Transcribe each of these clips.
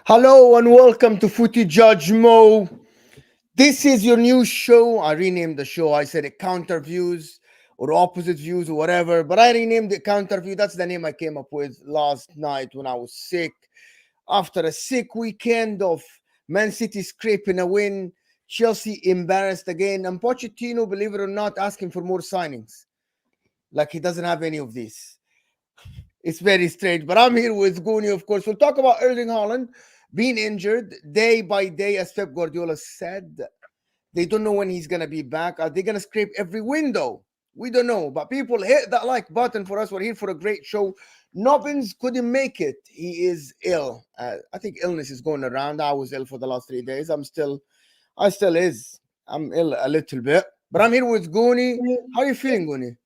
Hello and welcome to Footy Judge Mo. This is your new show. I renamed the show. I said it counter views or opposite views or whatever, but I renamed it counter view. That's the name I came up with last night when I was sick. After a sick weekend of Man City scraping a win, Chelsea embarrassed again, and Pochettino, believe it or not, asking for more signings. Like he doesn't have any of these. It's very strange, but I'm here with Goonie, of course. We'll talk about Erling Haaland being injured day by day, as Pep Guardiola said. They don't know when he's going to be back. Are they going to scrape every window? We don't know, but people hit that like button for us. We're here for a great show. Nobbins couldn't make it. He is ill. I think illness is going around. I was ill for the last 3 days. I'm ill a little bit, but I'm here with Goonie. How are you feeling, Goonie?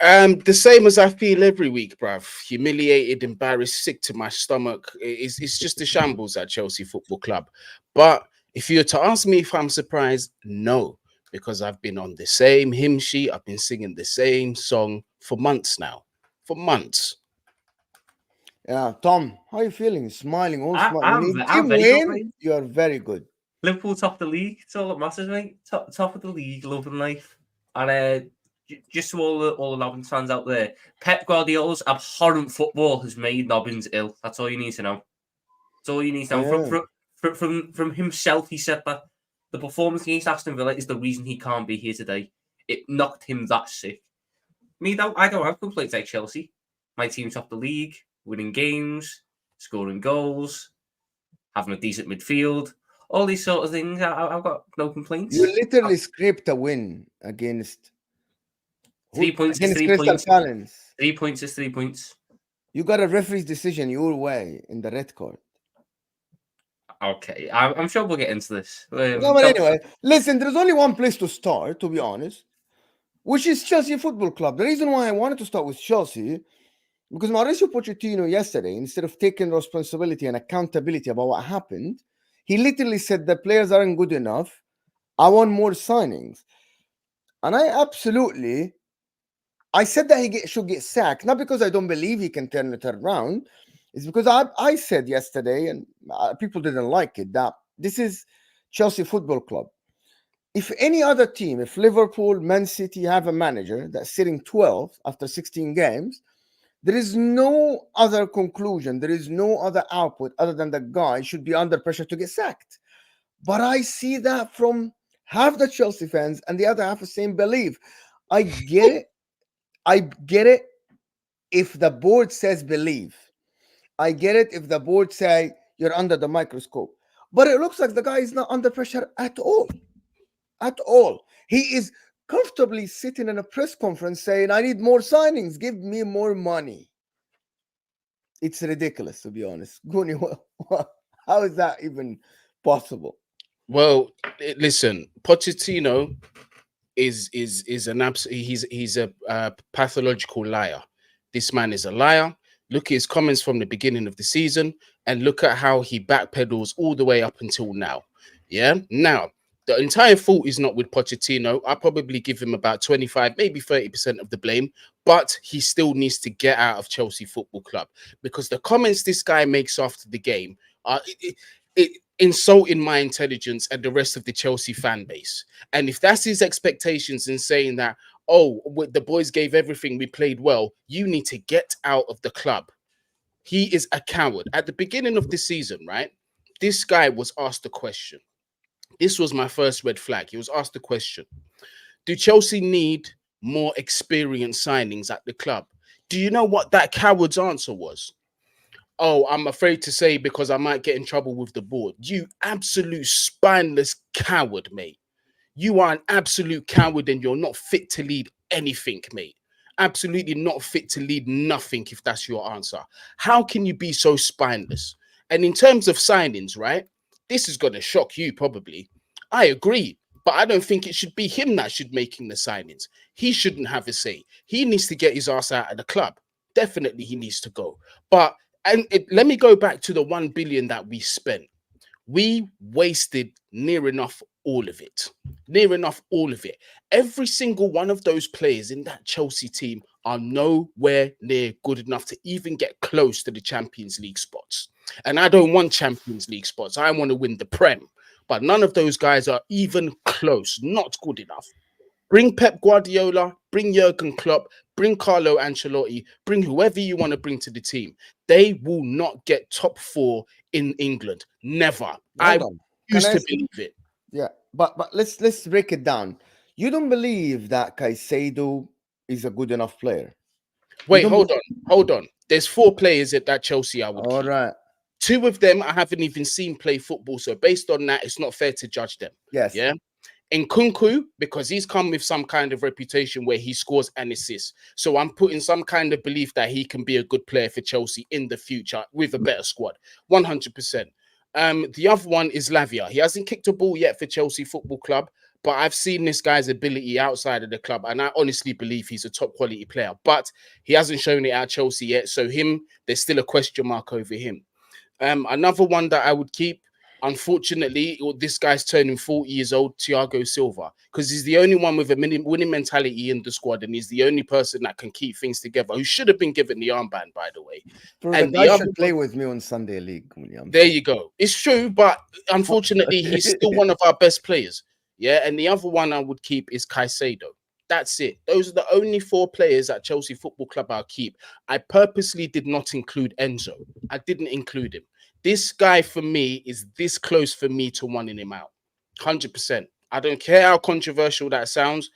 The same as I feel every week, bruv. Humiliated, embarrassed, sick to my stomach. It's just a shambles at Chelsea Football Club. But if you were to ask me if I'm surprised, no, because I've been on the same hymn sheet. I've been singing the same song for months now. For months. Yeah, Tom, how are you feeling? Smiling, all smiling. I'm very good, mate. You are very good. Liverpool top of the league. It's all that matters, mate. Top of the league, loving life. And just to all the Nobbins fans out there, Pep Guardiola's abhorrent football has made Nobbins ill. That's all you need to know. That's all you need to know. Yeah. From himself, he said that the performance against Aston Villa is the reason he can't be here today. It knocked him that sick. Me, though, I don't have complaints like Chelsea. My team's top of the league, winning games, scoring goals, having a decent midfield. All these sort of things, I've got no complaints. You literally scraped a win against 3 points is 3 points. 3 points is 3 points. You got a referee's decision your way in the red card. Okay, I'm sure we'll get into this. No, but anyway, listen, there's only one place to start, to be honest, which is Chelsea Football Club. The reason why I wanted to start with Chelsea, because Mauricio Pochettino yesterday, instead of taking responsibility and accountability about what happened, he literally said the players aren't good enough. I want more signings. And I said that he should get sacked, not because I don't believe he can turn it around. It's because I said yesterday, and people didn't like it, that this is Chelsea Football Club. If any other team, if Liverpool, Man City have a manager that's sitting 12th after 16 games, there is no other conclusion. There is no other output other than the guy should be under pressure to get sacked. But I see that from half the Chelsea fans and the other half the same belief. I get it if the board says believe. I get it if the board say you're under the microscope. But it looks like the guy is not under pressure at all. At all. He is comfortably sitting in a press conference saying, I need more signings. Give me more money. It's ridiculous, to be honest. Goonie, how is that even possible? Well, listen, Pochettino is he's a pathological liar. This man is a liar. Look at his comments from the beginning of the season and look at how he backpedals all the way up until now. Yeah. Now, the entire fault is not with Pochettino. I probably give him about 25, maybe 30% of the blame, but he still needs to get out of Chelsea Football Club because the comments this guy makes after the game are insulting my intelligence and the rest of the Chelsea fan base. And if that's his expectations in saying that, oh, the boys gave everything, we played well, you need to get out of the club. He is a coward. At the beginning of the season, right, this guy was asked a question. This was my first red flag. He was asked the question, do Chelsea need more experienced signings at the club? Do you know what that coward's answer was? Oh, I'm afraid to say because I might get in trouble with the board. You absolute spineless coward, mate. You are an absolute coward and you're not fit to lead anything, mate. Absolutely not fit to lead nothing if that's your answer. How can you be so spineless? And in terms of signings, right, this is going to shock you probably. I agree, but I don't think it should be him that should making the signings. He shouldn't have a say. He needs to get his ass out of the club. Definitely he needs to go. But let me go back to the 1 billion that we spent. We wasted near enough all of it. Near enough all of it. Every single one of those players in that Chelsea team are nowhere near good enough to even get close to the Champions League spots. And I don't want Champions League spots. I want to win the Prem. But none of those guys are even close, not good enough. Bring Pep Guardiola, bring Jurgen Klopp, bring Carlo Ancelotti, bring whoever you want to bring to the team. They will not get top 4 in England. Never. I used to believe it. Yeah, but let's break it down. You don't believe that Caicedo is a good enough player? Wait, hold on. There's 4 players at Chelsea I would keep. All right. 2 of them I haven't even seen play football, so based on that, it's not fair to judge them. Yes. Yeah. Nkunku, because he's come with some kind of reputation where he scores and assists. So I'm putting some kind of belief that he can be a good player for Chelsea in the future with a better squad. 100%. The other one is Lavia. He hasn't kicked a ball yet for Chelsea Football Club, but I've seen this guy's ability outside of the club, and I honestly believe he's a top quality player. But he hasn't shown it at Chelsea yet, so there's still a question mark over him. Another one that I would keep, unfortunately, this guy's turning 40 years old, Thiago Silva, because he's the only one with a winning mentality in the squad, and he's the only person that can keep things together, who should have been given the armband, by the way. Bro, and the guy should play with me on Sunday League, William. There you go. It's true, but unfortunately, he's still one of our best players. Yeah, and the other one I would keep is Caicedo. That's it. Those are the only 4 players at Chelsea Football Club I'll keep. I purposely did not include Enzo. I didn't include him. This guy, for me, is this close for me to wanting him out. 100%. I don't care how controversial that sounds.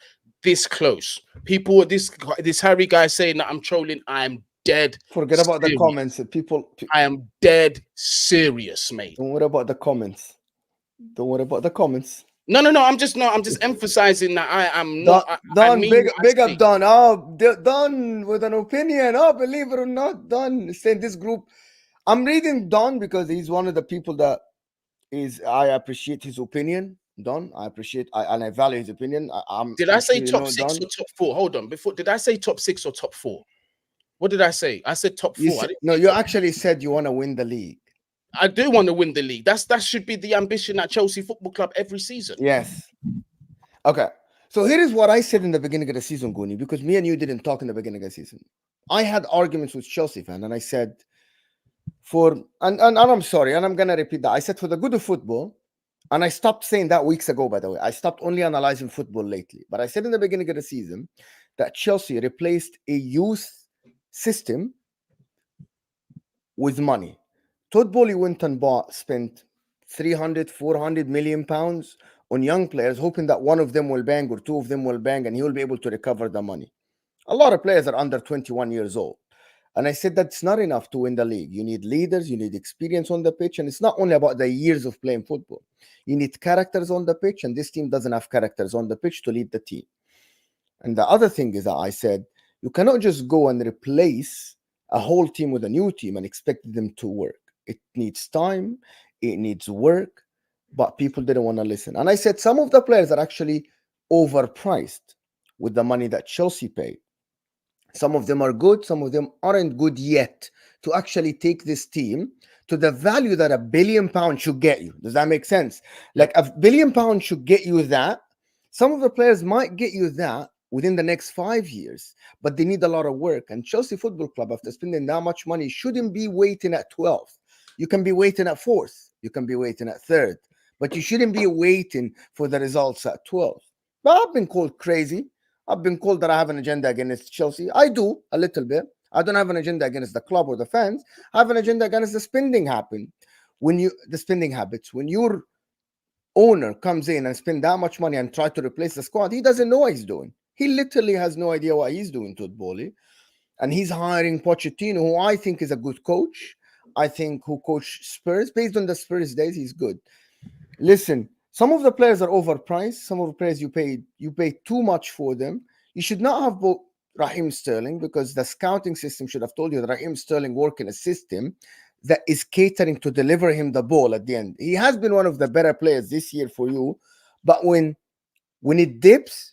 This close. People, this Harry guy saying that I'm trolling, I am dead. Forget about the comments. People, I am dead serious, mate. Don't worry about the comments. Don't worry about the comments. No. I'm just emphasizing that I am not. Don, big up Don. Oh, Don with an opinion. Oh, believe it or not, Don saying this group. I'm reading Don because he's one of the people that I appreciate his opinion. Don, I appreciate and I value his opinion. Did I say top 6 or top 4? Hold on. Did I say top 6 or top 4? What did I say? I said top 4. You actually said you want to win the league. I do want to win the league. That should be the ambition at Chelsea Football Club every season. Yes. Okay. So here is what I said in the beginning of the season, Gooni, because me and you didn't talk in the beginning of the season. I had arguments with Chelsea fans, and I said, and I'm sorry, and I'm gonna repeat that. I said for the good of football, and I stopped saying that weeks ago, by the way. I stopped only analyzing football lately. But I said in the beginning of the season that Chelsea replaced a youth system with money. Todd Bowley went and spent 300, 400 million pounds on young players, hoping that one of them will bang or 2 of them will bang and he will be able to recover the money. A lot of players are under 21 years old. And I said that's not enough to win the league. You need leaders, you need experience on the pitch, and it's not only about the years of playing football. You need characters on the pitch, and this team doesn't have characters on the pitch to lead the team. And the other thing is that I said, you cannot just go and replace a whole team with a new team and expect them to work. It needs time, it needs work, but people didn't want to listen. And I said some of the players are actually overpriced with the money that Chelsea paid. Some of them are good, some of them aren't good yet to actually take this team to the value that £1 billion should get you. Does that make sense? Like £1 billion should get you that. Some of the players might get you that within the next 5 years, but they need a lot of work. And Chelsea Football Club, after spending that much money, shouldn't be waiting at 12th. You can be waiting at 4th. You can be waiting at 3rd. But you shouldn't be waiting for the results at 12th. But I've been called crazy. I've been called that I have an agenda against Chelsea. I do, a little bit. I don't have an agenda against the club or the fans. I have an agenda against the spending habits. When your owner comes in and spend that much money and try to replace the squad, he doesn't know what he's doing. He literally has no idea what he's doing, Todd Bowley. And he's hiring Pochettino, who I think is a good coach. I think who coached Spurs. Based on the Spurs days, he's good. Listen, some of the players are overpriced. Some of the players you pay too much for them. You should not have bought Raheem Sterling because the scouting system should have told you that Raheem Sterling works in a system that is catering to deliver him the ball at the end. He has been one of the better players this year for you, but when it dips,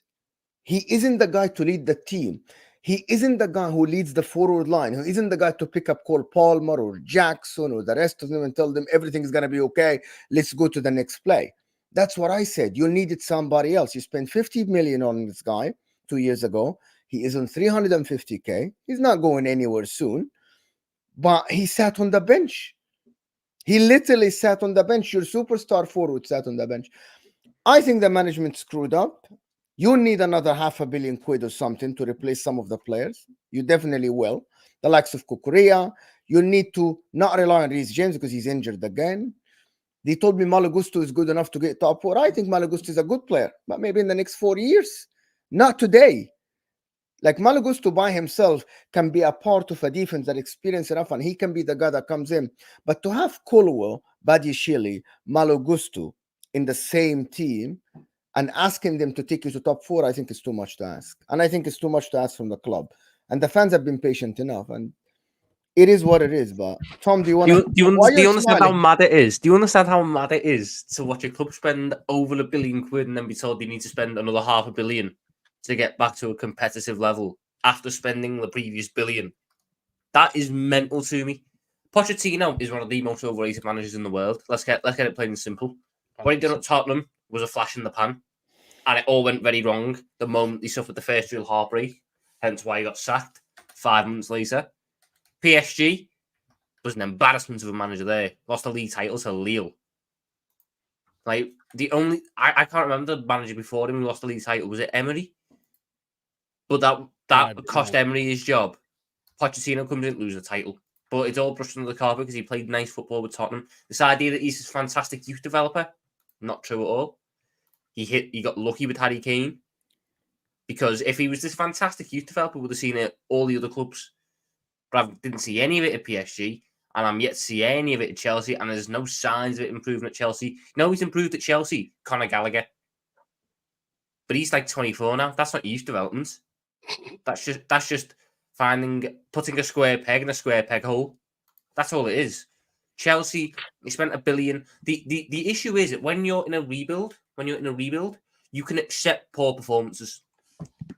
he isn't the guy to lead the team. He isn't the guy who leads the forward line. He isn't the guy to pick up Cole Palmer or Jackson or the rest of them and tell them everything is going to be okay. Let's go to the next play. That's what I said. You needed somebody else. You spent 50 million on this guy 2 years ago. He is on 350k. He's not going anywhere soon. But he sat on the bench. He literally sat on the bench. Your superstar forward sat on the bench. I think the management screwed up. You need another £500 million or something to replace some of the players. You definitely will. The likes of Kukurea. You need to not rely on Reece James because he's injured again. They told me Malo Gusto is good enough to get top 4. I think Malo Gusto is a good player, but maybe in the next 4 years. Not today. Like Malo Gusto by himself can be a part of a defense that experienced enough, and he can be the guy that comes in. But to have Colwell, Badiashile, Malo Gusto in the same team and asking them to take you to top 4, I think it's too much to ask. And I think it's too much to ask from the club. And the fans have been patient enough. And it is what it is. But Tom, do you understand how mad it is? Do you understand how mad it is to watch a club spend over £1 billion and then be told they need to spend another £500 million to get back to a competitive level after spending the previous $1 billion? That is mental to me. Pochettino is one of the most overrated managers in the world. Let's get it plain and simple. What he did at Tottenham was a flash in the pan, and it all went very wrong the moment he suffered the first real heartbreak, hence why he got sacked 5 months later. PSG was an embarrassment of a manager there. Lost the league title to Lille. Like, I can't remember the manager before him who lost the league title. Was it Emery? But that cost Emery his job. Pochettino comes in, loses the title. But it's all brushed under the carpet because he played nice football with Tottenham. This idea that he's this fantastic youth developer, not true at all. He got lucky with Harry Kane. Because if he was this fantastic youth developer, we would have seen it at all the other clubs. But I didn't see any of it at PSG, and I'm yet to see any of it at Chelsea, and there's no signs of it improving at Chelsea. You know he's improved at Chelsea? Conor Gallagher. But he's like 24 now. That's not youth development. That's just putting a square peg in a square peg hole. That's all it is. Chelsea, they spent $1 billion. The issue is that when you're in a rebuild, you can accept poor performances.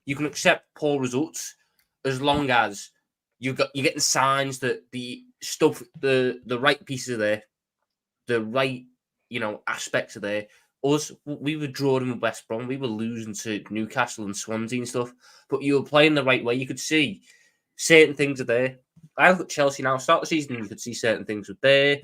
You can accept poor results as long as you're getting signs that the stuff, the right pieces are there, the right aspects are there. Us, we were drawing with West Brom, we were losing to Newcastle and Swansea and stuff, but you were playing the right way. You could see certain things are there. I look at Chelsea now. Start the season, you could see certain things were there,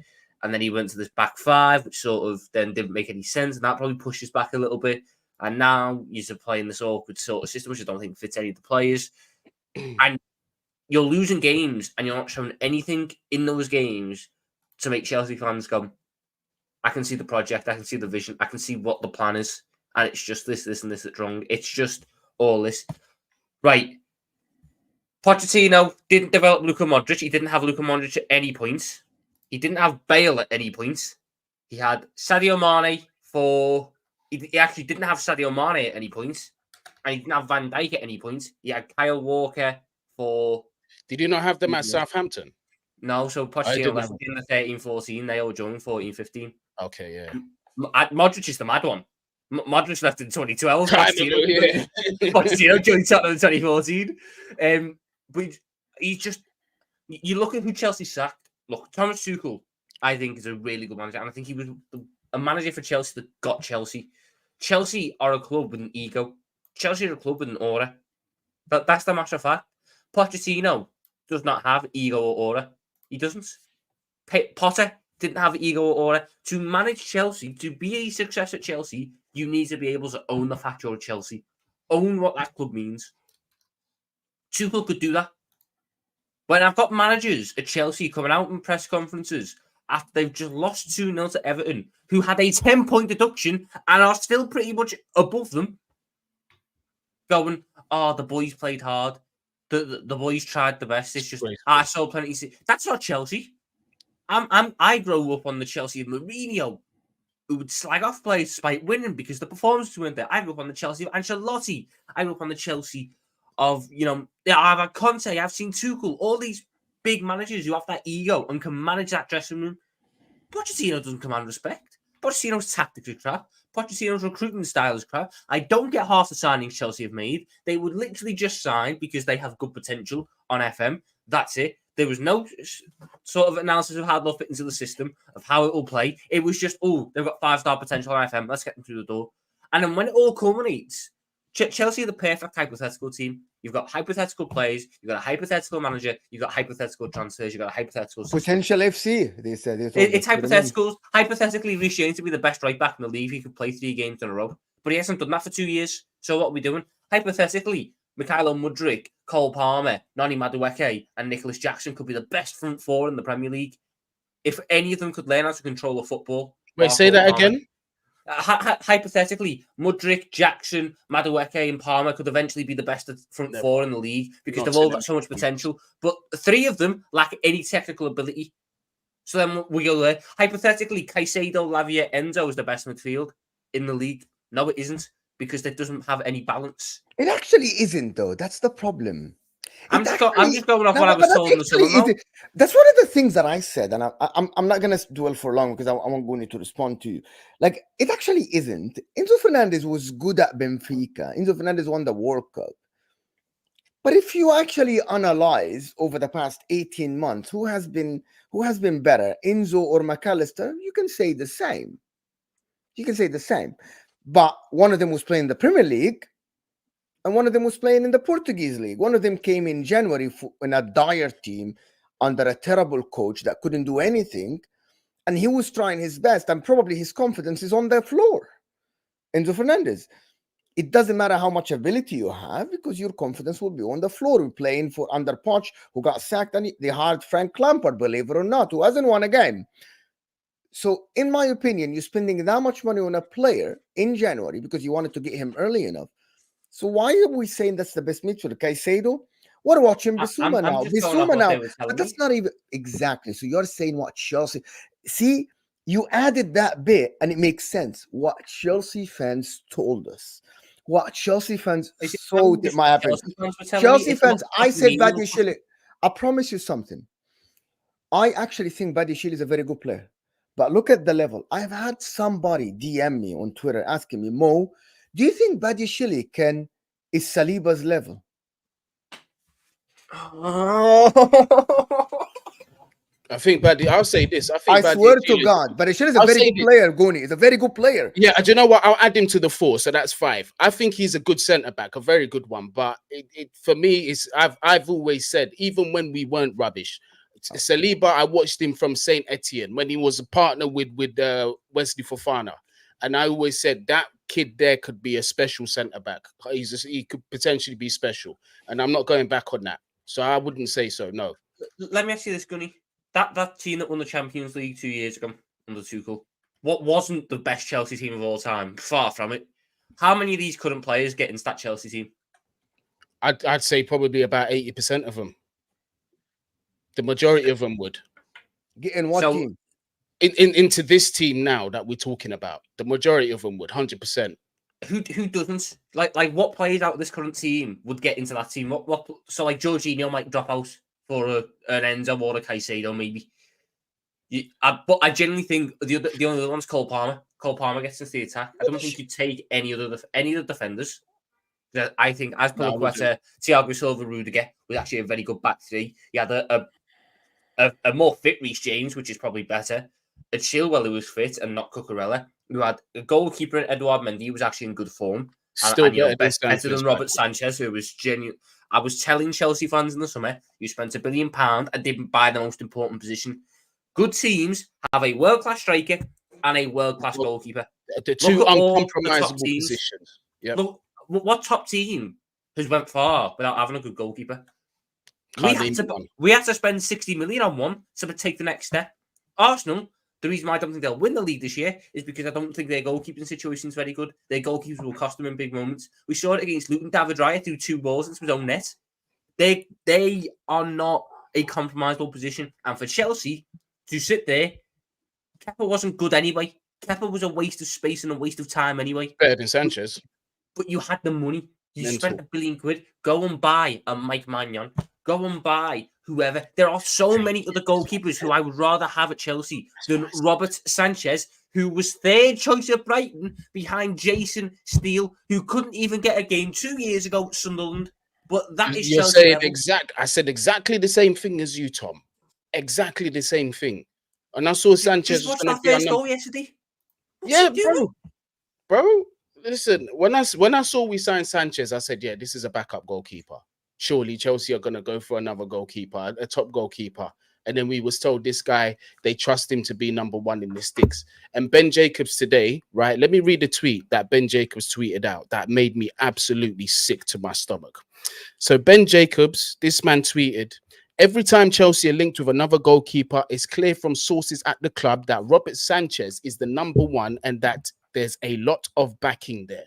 and then he went to this back five, which sort of then didn't make any sense, and that probably pushes back a little bit. And now you're playing this awkward sort of system, which I don't think fits any of the players. And you're losing games, and you're not showing anything in those games to make Chelsea fans go, I can see the project, I can see the vision, I can see what the plan is, and it's just this, and this that's wrong. It's just all this. Right. Pochettino didn't develop Luka Modric. He didn't have Luka Modric at any point. He didn't have Bale at any point. He had Sadio Mane for... He actually didn't have Sadio Mane at any point. And he didn't have Van Dijk at any point. He had Kyle Walker for... Did you not have them at Southampton? No, so Pochettino left in the 13-14. They all joined 14-15. Okay, yeah. Modric is the mad one. Modric left in 2012. Pochettino joined Tottenham in 2014. But he's just... You look at who Chelsea sacked. Look, Thomas Tuchel, I think, is a really good manager. And I think he was a manager for Chelsea that got Chelsea. Chelsea are a club with an ego. Chelsea are a club with an aura. That's the matter of fact. Pochettino does not have ego or aura. He doesn't. Potter didn't have ego or aura. To manage Chelsea, to be a success at Chelsea, you need to be able to own the fact you're Chelsea. Own what that club means. Tuchel could do that. When I've got managers at Chelsea coming out in press conferences after they've just lost 2-0 to Everton, who had a 10-point deduction and are still pretty much above them, going, oh, the boys played hard. The boys tried the best. It's just, I saw plenty. That's not Chelsea. I grew up on the Chelsea of Mourinho, who would slag off players despite winning because the performances weren't there. I grew up on the Chelsea of Ancelotti. I grew up on the Chelsea of, I've had Conte, I've seen Tuchel, all these big managers who have that ego and can manage that dressing room. Pochettino doesn't command respect. Pochettino's tactics are crap. Pochettino's recruiting style is crap. I don't get half the signings Chelsea have made. They would literally just sign because they have good potential on FM. That's it. There was no sort of analysis of how they'll fit into the system, of how it will play. It was just, they've got 5-star potential on FM. Let's get them through the door. And then when it all culminates, Chelsea are the perfect hypothetical team. You've got hypothetical players, you've got a hypothetical manager, you've got hypothetical transfers, you've got a hypothetical system. Potential FC, they said. It's hypothetical. Hypothetically, Reece James to be the best right back in the league. He could play 3 games in a row, but he hasn't done that for 2 years. So what are we doing? Hypothetically, Mykhailo Mudryk, Cole Palmer, Noni Madueke, and Nicholas Jackson could be the best front 4 in the Premier League. If any of them could learn how to control a football. Wait, say that again. Hypothetically, Mudryk, Jackson, Madueke, and Palmer could eventually be the best front 4 in the league because they've all got so much potential. But 3 of them lack any technical ability. So then we go there. Hypothetically, Caicedo, Lavia, Enzo is the best midfield in the league. No, it isn't because it doesn't have any balance. It actually isn't, though. That's the problem. I'm just going off what I was told in the summer. That's one of the things that I said, and I'm not going to dwell for long because I won't go need to respond to you. Like, it actually isn't. Enzo Fernandez was good at Benfica. Enzo Fernandez won the World Cup. But if you actually analyze over the past 18 months who has been better, Enzo or McAllister, you can say the same. But one of them was playing the Premier League, and one of them was playing in the Portuguese league. One of them came in January in a dire team under a terrible coach that couldn't do anything. And he was trying his best, and probably his confidence is on the floor. Enzo Fernandez. It doesn't matter how much ability you have because your confidence will be on the floor. We're playing for under Poch, who got sacked, and they hired Frank Lampard, believe it or not, who hasn't won a game. So, in my opinion, you're spending that much money on a player in January because you wanted to get him early enough. So why are we saying that's the best midfielder? Caicedo? We're watching Bissouma now. Bissouma now. But that's not even exactly. So you're saying what Chelsea. See, you added that bit and it makes sense. What Chelsea fans told us. What Chelsea fans thought it might happen. Chelsea fans, I said Badiashile. I promise you something. I actually think Badiashile is a very good player. But look at the level. I've had somebody DM me on Twitter asking me, Mo, do you think Badiashile is Saliba's level? I think I'll say this. I swear to God, Badiashile is a very good player, Goni. He's a very good player. Yeah, do you know what? I'll add him to the 4, so that's 5. I think he's a good centre-back, a very good one. But for me, I've always said, even when we weren't rubbish, Saliba, I watched him from Saint Etienne when he was a partner with Wesley Fofana. And I always said that kid there could be a special centre-back. He could potentially be special. And I'm not going back on that. So I wouldn't say so, no. Let me ask you this, Gunny. That team that won the Champions League 2 years ago under Tuchel, what wasn't the best Chelsea team of all time? Far from it. How many of these current players get into that Chelsea team? I'd say probably about 80% of them. The majority of them would. Get in what team? Into this team now that we're talking about, the majority of them would 100%. Who doesn't like what players out of this current team would get into that team? What so like Jorginho might drop out for an Enzo or a Caicedo maybe. But I genuinely think the only other one's Cole Palmer. Cole Palmer gets into the attack. I don't think you take any of the defenders. I think as per Thiago Silva, Rudiger was actually a very good back 3. He had a more fit Reece James, which is probably better. A Chilwell who was fit and not Cucurella. We had a goalkeeper in Edouard Mendy who was actually in good form. Still better than Robert Sanchez, who was genuine. I was telling Chelsea fans in the summer, you spent £1 billion and didn't buy the most important position. Good teams have a world-class striker and a world-class goalkeeper. The 2 uncompromisable positions. Yep. Look, what top team has went far without having a good goalkeeper? We had to spend 60 million on one to take the next step. Arsenal, the reason why I don't think they'll win the league this year is because I don't think their goalkeeping situation is very good. Their goalkeepers will cost them in big moments. We saw it against Luton. David Raya threw 2 balls into his own net. They are not a compromisable position. And for Chelsea to sit there, Kepa wasn't good anyway. Kepa was a waste of space and a waste of time anyway. Better than Sanchez. But you had the money. You spent £1 billion. Go and buy a Mike Maignan. Go and buy whoever. There are so many other goalkeepers who I would rather have at Chelsea than Robert Sanchez, who was 3rd choice at Brighton behind Jason Steele, who couldn't even get a game 2 years ago at Sunderland. But that is You're Chelsea. Saying I said exactly the same thing as you, Tom. Exactly the same thing. And I saw Sanchez was going to be first goal yesterday. Yeah, bro. Listen, when I saw we signed Sanchez, I said, yeah, this is a backup goalkeeper. Surely Chelsea are gonna go for another goalkeeper, a top goalkeeper. And then we was told this guy, they trust him to be number one in the sticks. And Ben Jacobs today, right? Let me read the tweet that Ben Jacobs tweeted out that made me absolutely sick to my stomach. So Ben Jacobs, this man tweeted, every time Chelsea are linked with another goalkeeper, it's clear from sources at the club that Robert Sanchez is the number one and that there's a lot of backing there.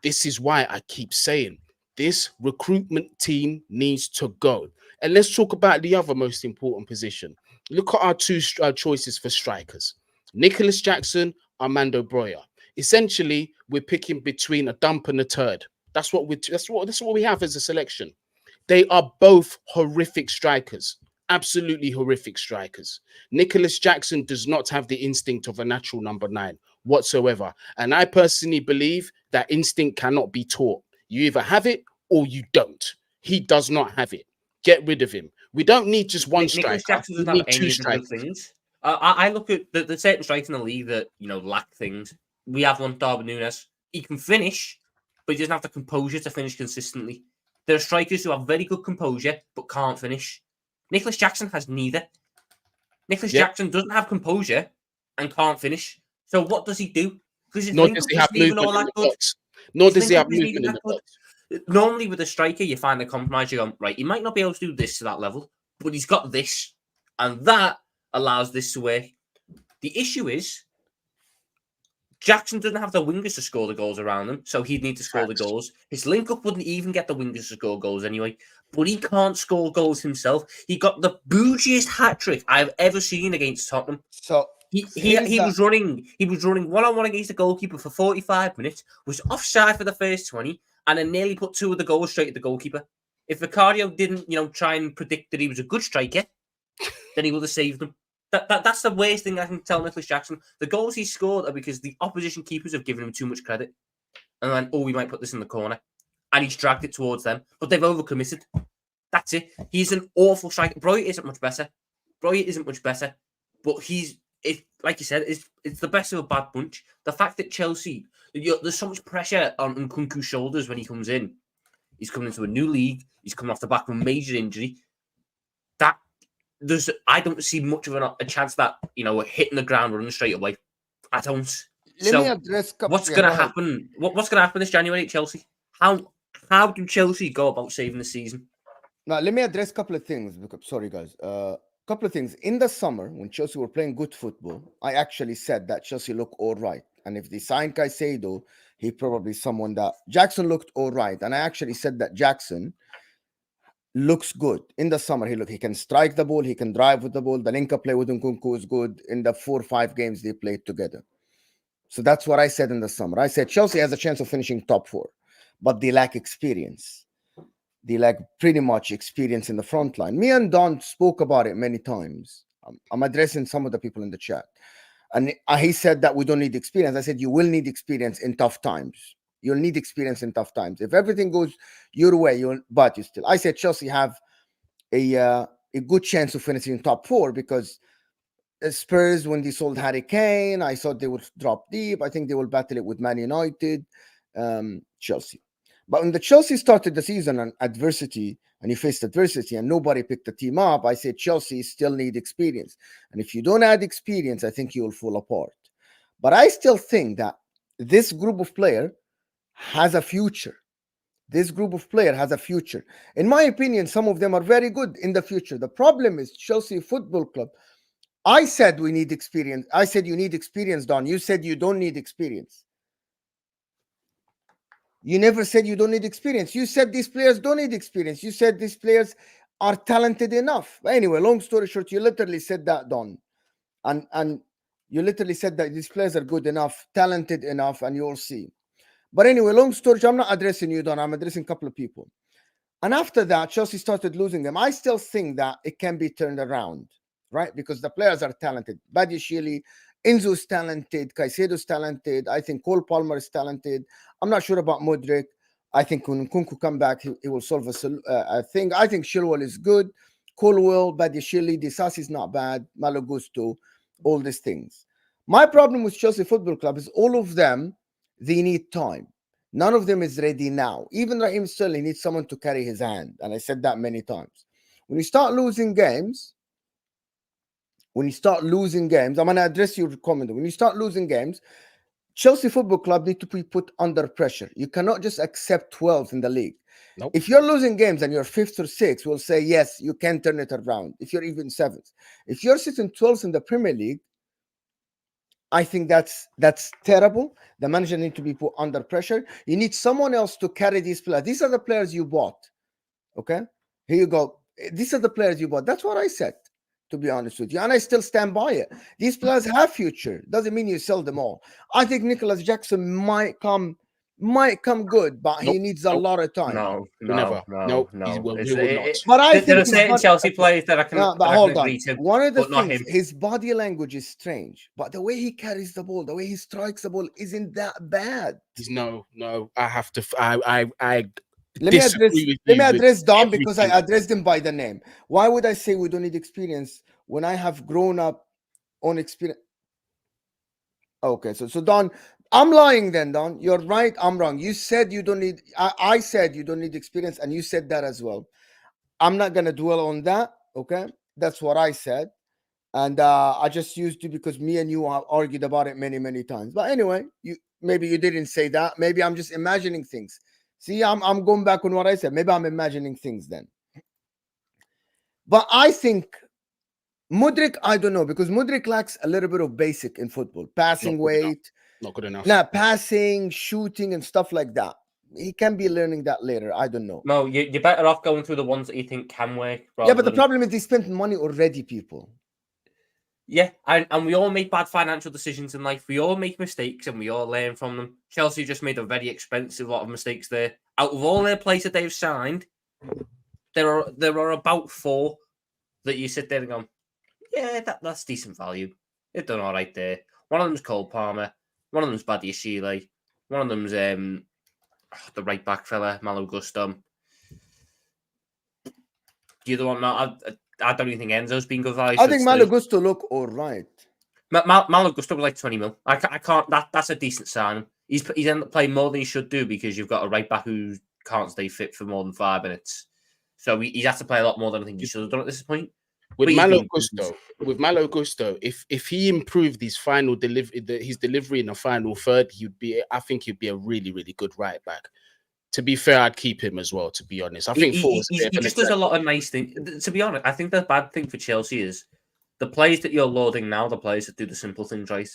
This is why I keep saying this recruitment team needs to go. And let's talk about the other most important position. Look at our two choices for strikers. Nicholas Jackson, Armando Broja. Essentially, we're picking between a dump and a turd. That's what we have as a selection. They are both horrific strikers. Absolutely horrific strikers. Nicholas Jackson does not have the instinct of a natural number 9 whatsoever. And I personally believe that instinct cannot be taught. You either have it or you don't. He does not have it. Get rid of him. We don't need just one striker. Nicholas Jackson doesn't We have need any two of the good strikers. things. I look at the certain strikers in the league that, you know, lack things. We have one, Darwin Núñez. He can finish, but he doesn't have the composure to finish consistently. There are strikers who have very good composure but can't finish. Nicholas Jackson has neither. Nicholas Jackson doesn't have composure and can't finish. So what does he do? Because Nor does he have movement in the box. Nor does he have movement in the box. Normally with a striker, you find a compromise. You go, right, he might not be able to do this to that level, but he's got this. And that allows this to work. The issue is Jackson doesn't have the wingers to score the goals around him, so he'd need to score the goals. His link-up wouldn't even get the wingers to score goals anyway, but he can't score goals himself. He got the bougiest hat-trick I've ever seen against Tottenham. So he was running one-on-one against the goalkeeper for 45 minutes, was offside for the first 20, and then nearly put 2 of the goals straight at the goalkeeper. If Vicario didn't, try and predict that he was a good striker, then he would have saved them. That's the worst thing I can tell Nicholas Jackson. The goals he scored are because the opposition keepers have given him too much credit. And then, we might put this in the corner. And he's dragged it towards them. But they've overcommitted. That's it. He's an awful striker. Broja isn't much better. But like you said, it's the best of a bad bunch. The fact that Chelsea, there's so much pressure on Nkunku's shoulders when he comes in. He's coming into a new league. He's coming off the back of a major injury. I don't see much of a chance that, hitting the ground running straight away. I don't. What's going to happen? What's going to happen this January at Chelsea? How do Chelsea go about saving the season? Now, let me address a couple of things. Sorry, guys. Couple of things. In the summer, when Chelsea were playing good football, I actually said that Chelsea looked all right. And if they signed Caicedo, he probably someone that Jackson looked all right. And I actually said that Jackson looks good in the summer. He can strike the ball, he can drive with the ball. The link-up play with Nkunku is good in the 4 or 5 games they played together. So that's what I said in the summer. I said Chelsea has a chance of finishing top 4, but they lack experience. They lack pretty much experience in the front line. Me and Don spoke about it many times. I'm addressing some of the people in the chat. And he said that we don't need experience. I said you will need experience in tough times. You'll need experience in tough times. If everything goes your way, but you still. I said Chelsea have a good chance of finishing top 4 because Spurs, when they sold Harry Kane, I thought they would drop deep. I think they will battle it with Man United, Chelsea. But when the Chelsea started the season and he faced adversity and nobody picked the team up, I said Chelsea still need experience. And if you don't add experience, I think you will fall apart. But I still think that this group of players has a future. This group of players has a future. In my opinion, some of them are very good in the future. The problem is Chelsea Football Club. I said we need experience. I said you need experience, Don. You said you don't need experience. You never said you don't need experience. You said these players don't need experience. You said these players are talented enough. But anyway, long story short, you literally said that, Don. And you literally said that these players are good enough, talented enough, and you'll see. But anyway, long story short, I'm not addressing you, Don. I'm addressing a couple of people. And after that, Chelsea started losing them. I still think that it can be turned around, right? Because the players are talented. Badiashile, Enzo's talented. Caicedo's talented. I think Cole Palmer is talented. I'm not sure about Modric. I think when Nkunku come back, he will solve a thing. I think Chilwell is good. Colwell, Badiashile, Disasi is not bad. Malo Gusto, all these things. My problem with Chelsea Football Club is all of them they need time. None of them is ready now. Even Raheem Sterling needs someone to carry his hand. And I said that many times. When you start losing games, I'm going to address your comment. When you start losing games, Chelsea Football Club need to be put under pressure. You cannot just accept 12 in the league. Nope. If you're losing games and you're 5th or 6th, we'll say, yes, you can turn it around. If you're even 7th. If you're sitting 12th in the Premier League, I think that's terrible. The manager need to be put under pressure. You need someone else to carry these players. These are the players you bought. Okay? Here you go. These are the players you bought. That's what I said, to be honest with you. And I still stand by it. These players have future. Doesn't mean you sell them all. I think Nicholas Jackson might come good, but he needs a lot of time. No. He will not. But I think there are certain Chelsea players that I can, no, but hold on. agree to. One of the but not things, him. his body language is strange, but the way he carries the ball, the way he strikes the ball, isn't that bad. No. I have to. I Let me address Dom because I addressed him by the name. Why would I say we don't need experience when I have grown up on experience? Okay, so Don, I'm lying then, Don. You're right, I'm wrong. You said you don't need, I said you don't need experience, and you said that as well. I'm not going to dwell on that, okay? That's what I said. And I just used to because me and you have argued about it many, many times. But anyway, maybe you didn't say that. Maybe I'm just imagining things. See, I'm going back on what I said. Maybe I'm imagining things then. But I think Mudryk, I don't know, because Mudryk lacks a little bit of basic in football. Passing weight. Not good enough. Nah, passing, shooting, and stuff like that. He can be learning that later. I don't know. No, you're better off going through the ones that you think can work. Yeah, but the problem is they spent money already, people. Yeah, and we all make bad financial decisions in life. We all make mistakes and we all learn from them. Chelsea just made a very expensive lot of mistakes there. Out of all their players that they've signed, there are about 4 that you sit there and go, yeah, that's decent value. They've done all right there. One of them's Cole Palmer. One of them's Badiashile. One of them's the right back fella, Malo Gusto. The other one, I don't even think Enzo's been good value. I think Malo Gusto look all right. Malo Gusto was like 20 mil. I can't. That's a decent sign. He's ended up playing more than he should do because you've got a right back who can't stay fit for more than 5 minutes. So he's had to play a lot more than I think he should have done at this point. With Malo Gusto, if he improved his final delivery, his delivery in the final third, I think he'd be a really, really good right back. To be fair, I'd keep him as well, to be honest. I think he just does a lot of nice things. To be honest, I think the bad thing for Chelsea is the players that you're loading now, the players that do the simple things right.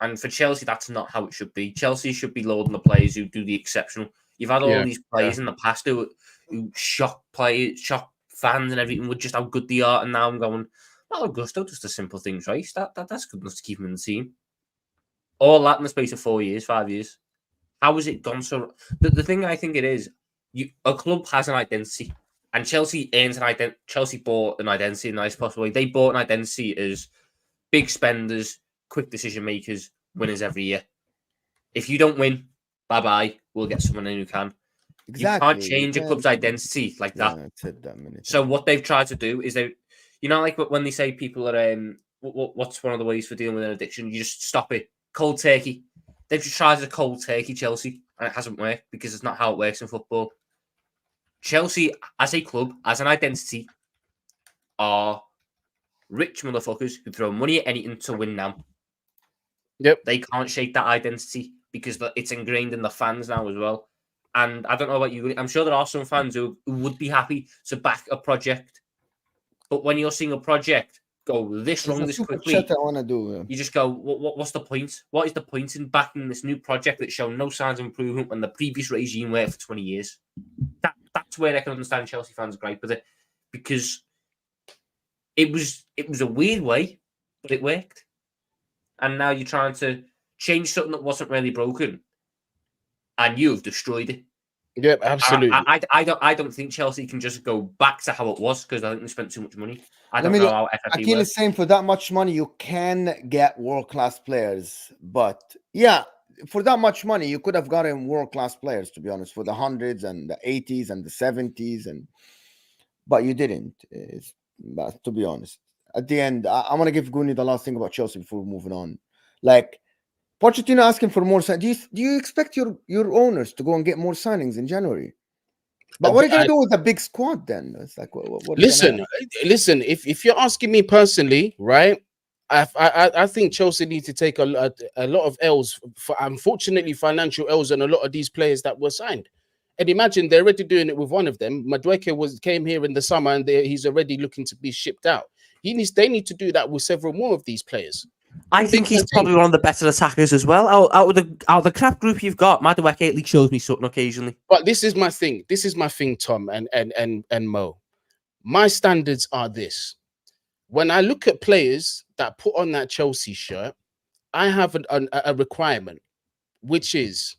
And for Chelsea, that's not how it should be. Chelsea should be loading the players who do the exceptional. You've had all these players in the past who shock fans and everything with just how good they are. And now I'm going, Malo Gusto does the simple things right. That's good enough to keep him in the team. All that in the space of 4 years, 5 years. How has it gone so? The thing I think it is, a club has an identity, and Chelsea earns an identity. Chelsea bought an identity in the nicest possible way. They bought an identity as big spenders, quick decision makers, winners every year. If you don't win, bye bye. We'll get someone in who can. Exactly. You can't change a club's identity like that. Yeah, I said that many times. So what they've tried to do is like when they say people are what's one of the ways for dealing with an addiction? You just stop it. Cold turkey. They've just tried a cold turkey Chelsea, and it hasn't worked because it's not how it works in football. Chelsea, as a club, as an identity, are rich motherfuckers who throw money at anything to win now. Yep. They can't shake that identity because it's ingrained in the fans now as well. And I don't know about you. I'm sure there are some fans who would be happy to back a project. But when you're seeing a project go this wrong this quickly, you just go, what's the point? What is the point in backing this new project that's shown no signs of improvement when the previous regime worked for 20 years? That's where I can understand Chelsea fans gripe with it, because it was a weird way, but it worked. And now you're trying to change something that wasn't really broken, and you've destroyed it. Yep, absolutely. I don't think Chelsea can just go back to how it was because I think they spent too much money. I don't know how FFP Akil is saying for that much money you can get world-class players, but yeah, for that much money you could have gotten world-class players, to be honest, for the 100s and the 80s and the 70s, but you didn't. But to be honest, at the end, I want to give Goonie the last thing about Chelsea before moving on. Like, Pochettino asking for more signings. Do you expect your owners to go and get more signings in January? But what are you going to do with a big squad then? It's like, what listen. If you're asking me personally, right? I think Chelsea need to take a lot of L's for, unfortunately, financial L's on a lot of these players that were signed. And imagine they're already doing it with one of them. Madueke came here in the summer and he's already looking to be shipped out. They need to do that with several more of these players. I think he's probably one of the better attackers as well. Out of the crap group you've got, Madueke at least shows me something occasionally. But this is my thing. This is my thing, Tom and Mo. My standards are this. When I look at players that put on that Chelsea shirt, I have a requirement, which is,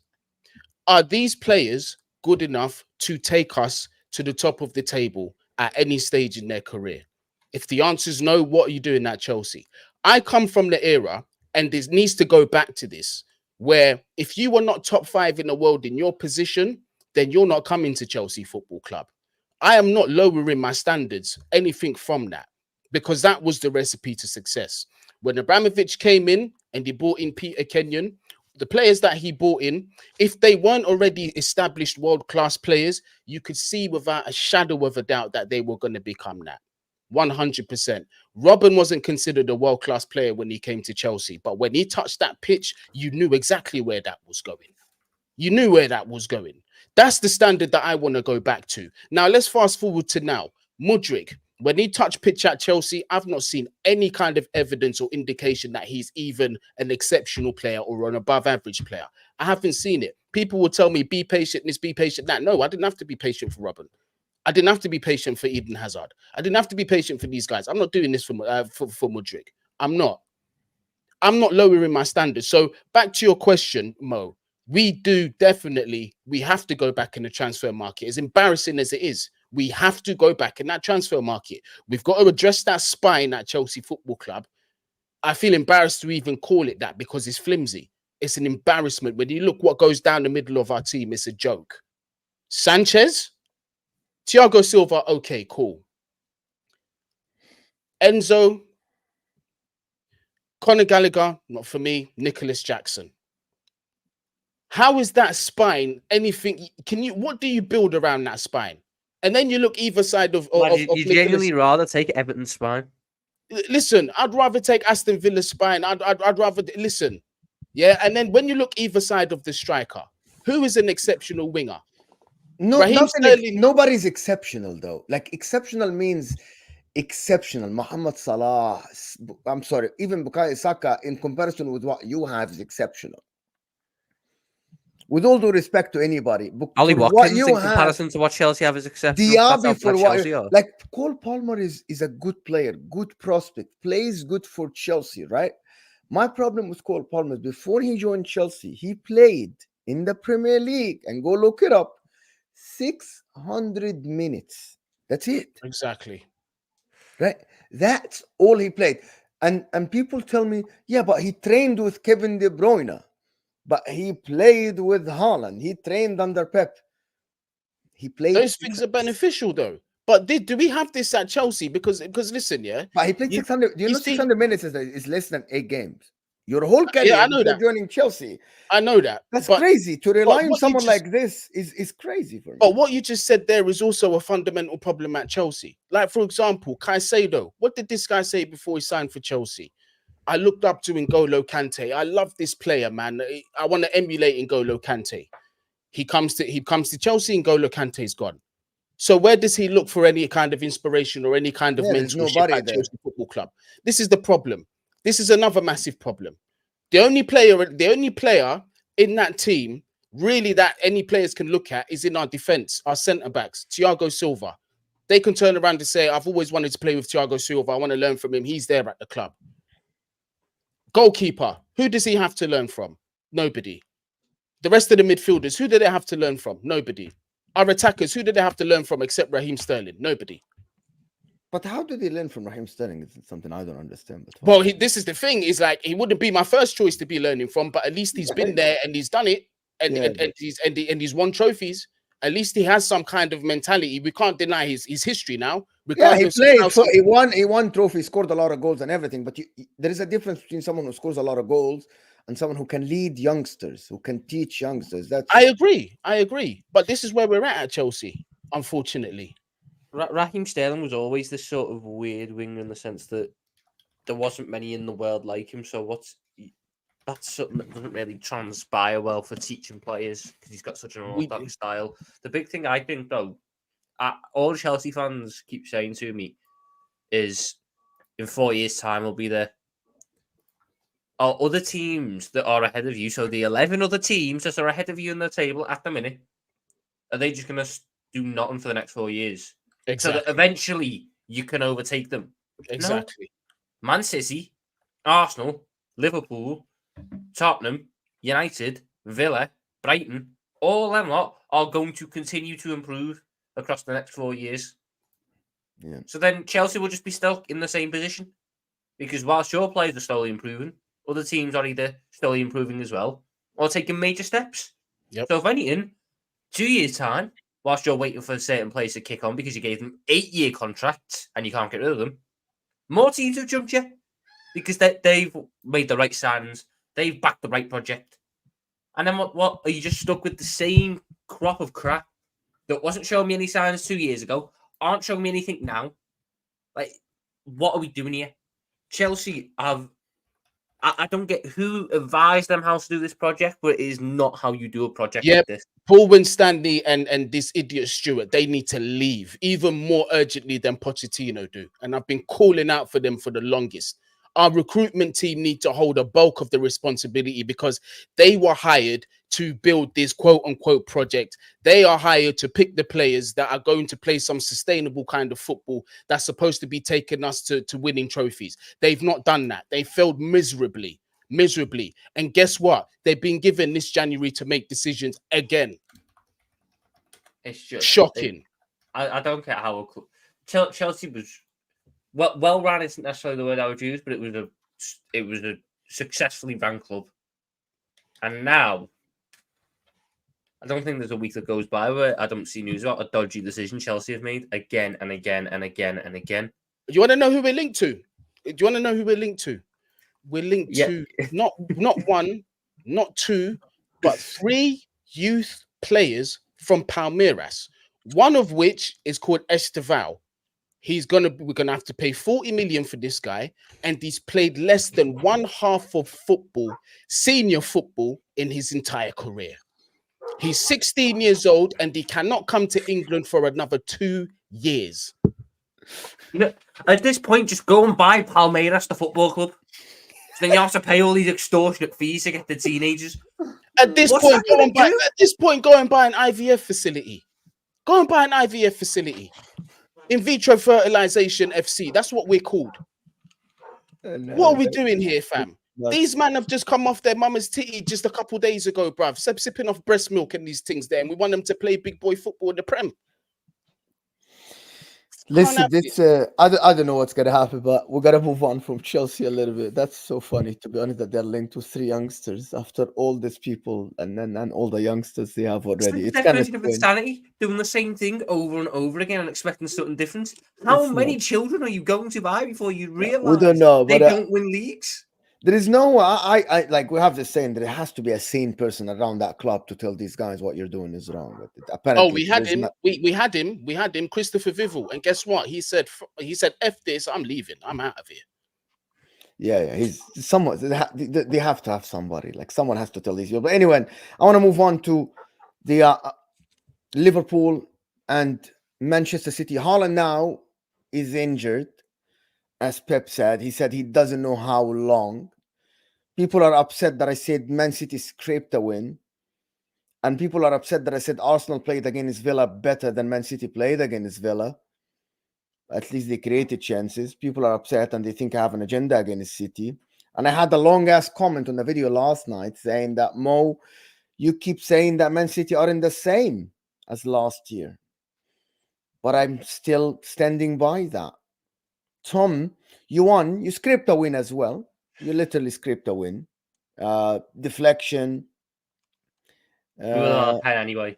are these players good enough to take us to the top of the table at any stage in their career? If the answer is no, what are you doing at Chelsea? I come from the era, and this needs to go back to this, where if you were not top 5 in the world in your position, then you're not coming to Chelsea Football Club. I am not lowering my standards, anything from that, because that was the recipe to success. When Abramovich came in and he brought in Peter Kenyon, the players that he brought in, if they weren't already established world-class players, you could see without a shadow of a doubt that they were going to become that. 100%. Robin wasn't considered a world-class player when he came to Chelsea, but when he touched that pitch, you knew exactly where that was going. You knew where that was going. That's the standard that I want to go back to. Now, let's fast forward to now. Mudryk, when he touched pitch at Chelsea, I've not seen any kind of evidence or indication that he's even an exceptional player or an above average player. I haven't seen it. People will tell me, be patient, this, be patient, that. No, I didn't have to be patient for Robin. I didn't have to be patient for Eden Hazard. I didn't have to be patient for these guys. I'm not doing this for Mudryk. I'm not lowering my standards. So back to your question, Mo, we have to go back in the transfer market. As embarrassing as it is, we have to go back in that transfer market. We've got to address that spine at Chelsea Football Club. I feel embarrassed to even call it that because it's flimsy. It's an embarrassment. When you look what goes down the middle of our team, it's a joke. Sanchez, Thiago Silva, okay, cool. Enzo, Conor Gallagher, not for me. Nicholas Jackson. How is that spine anything? What do you build around that spine? And then you look either side of you genuinely rather take Everton's spine. Listen, I'd rather take Aston Villa's spine. I'd rather listen. Yeah, and then when you look either side of the striker, who is an exceptional winger? No, nobody's exceptional though. Like exceptional means exceptional. Mohamed Salah, I'm sorry, even Bukayo Saka in comparison with what you have is exceptional. With all due respect to anybody, Ollie Watkins in comparison to what Chelsea have is exceptional. Diaby for what, like Cole Palmer is a good player, good prospect, plays good for Chelsea, right? My problem with Cole Palmer is before he joined Chelsea, he played in the Premier League, and go look it up, 600 minutes. That's it. Exactly. Right? That's all he played. And people tell me, yeah, but he trained with Kevin De Bruyne. But he played with Haaland. He trained under Pep. He played. Those things are beneficial, though. But do we have this at Chelsea? Because listen, yeah. But he played 600. You know, 600 minutes is less than 8 games. Your whole career, I know that. Joining Chelsea. I know that. That's crazy. To rely on someone like this is crazy for me. But what you just said there is also a fundamental problem at Chelsea. Like, for example, Caicedo. What did this guy say before he signed for Chelsea? I looked up to N'Golo Kante. I love this player, man. I want to emulate N'Golo Kante. He comes to Chelsea, N'Golo Kante's gone. So where does he look for any kind of inspiration or any kind of mentorship at Chelsea Football Club? This is the problem. This is another massive problem. The only player in that team, really, that any players can look at is in our defense, our centre-backs, Thiago Silva. They can turn around and say, I've always wanted to play with Thiago Silva. I want to learn from him. He's there at the club. Goalkeeper, who does he have to learn from? Nobody. The rest of the midfielders, who do they have to learn from? Nobody. Our attackers, who do they have to learn from except Raheem Sterling? Nobody. But how did he learn from Raheem Sterling? It's something I don't understand. Well, this is the thing. Is like he wouldn't be my first choice to be learning from, but at least he's been there and he's done it, and he's won trophies. At least he has some kind of mentality. We can't deny his history now. Yeah, he played. So he won trophies, scored a lot of goals and everything. But there is a difference between someone who scores a lot of goals and someone who can lead youngsters, who can teach youngsters. That's I agree. But this is where we're at Chelsea, unfortunately. Raheem Sterling was always this sort of weird winger in the sense that there wasn't many in the world like him. So that's something that doesn't really transpire well for teaching players because he's got such an orthodox style. The big thing I think, though, all Chelsea fans keep saying to me is in 4 years' time we'll be there. Are other teams that are ahead of you, so the 11 other teams that are ahead of you in the table at the minute, are they just going to do nothing for the next 4 years? Exactly. So that eventually you can overtake them. Exactly. No. Man City, Arsenal, Liverpool, Tottenham, United, Villa, Brighton, all them lot are going to continue to improve across the next 4 years. Yeah. So then Chelsea will just be stuck in the same position because whilst your players are slowly improving, other teams are either slowly improving as well or taking major steps. Yep. So if anything, 2 years' time, whilst you're waiting for certain players to kick on because you gave them 8-year contracts and you can't get rid of them, more teams have jumped you because they've made the right signings, they've backed the right project. And then what are you just stuck with the same crop of crap that wasn't showing me any signs 2 years ago, aren't showing me anything now? Like, what are we doing here? Chelsea have... I don't get who advised them how to do this project, but it is not how you do a project like this. Paul Winstanley and this idiot Stewart, they need to leave even more urgently than Pochettino do. And I've been calling out for them for the longest. Our recruitment team need to hold a bulk of the responsibility because they were hired to build this quote unquote project. They are hired to pick the players that are going to play some sustainable kind of football that's supposed to be taking us to winning trophies. They've not done that. They failed miserably. And guess what? They've been given this January to make decisions again. It's just shocking. I don't care how Chelsea was well ran isn't necessarily the word I would use, but it was a successfully ran club. And now I don't think there's a week that goes by where I don't see news about a dodgy decision Chelsea have made again and again and again and again. Do you want to know who we're linked to? We're linked to not one, not two, but 3 youth players from Palmeiras. One of which is called Esteval. We're gonna have to pay 40 million for this guy, and he's played less than one half of football, senior football, in his entire career. He's 16 years old, and he cannot come to England for another 2 years. You know, at this point, just go and buy Palmeiras, the football club. So then you have to pay all these extortionate fees to get the teenagers. At this point, go and buy an IVF facility. In vitro fertilization FC. That's what we're called. What are we doing here, fam? These men have just come off their mama's titty just a couple days ago, bruv. Sipping off breast milk and these things there. And we want them to play big boy football in the Prem. Listen, I don't know what's gonna happen, but we're gonna move on from Chelsea a little bit. That's so funny, to be honest, that they're linked to 3 youngsters after all these people and all the youngsters they have already. It's definition of insanity, doing the same thing over and over again and expecting something different. How many children are you going to buy before you realize we don't know, they don't win leagues? There is no, I like, we have this saying that there has to be a sane person around that club to tell these guys what you're doing is wrong. Apparently, we had him. We had him, Christopher Vivel, and guess what? He said, "F this, I'm leaving. I'm out of here." Yeah, he's somewhat. They have to have somebody. Like someone has to tell these people. But anyway, I want to move on to the Liverpool and Manchester City. Haaland now is injured. As Pep said, he said he doesn't know how long. People are upset that I said Man City scraped a win. And people are upset that I said Arsenal played against Villa better than Man City played against Villa. At least they created chances. People are upset and they think I have an agenda against City. And I had a long-ass comment on the video last night saying that, Mo, you keep saying that Man City aren't the same as last year. But I'm still standing by that. Tom, you won. You scraped a win as well. You literally scraped a win. Deflection. Anyway.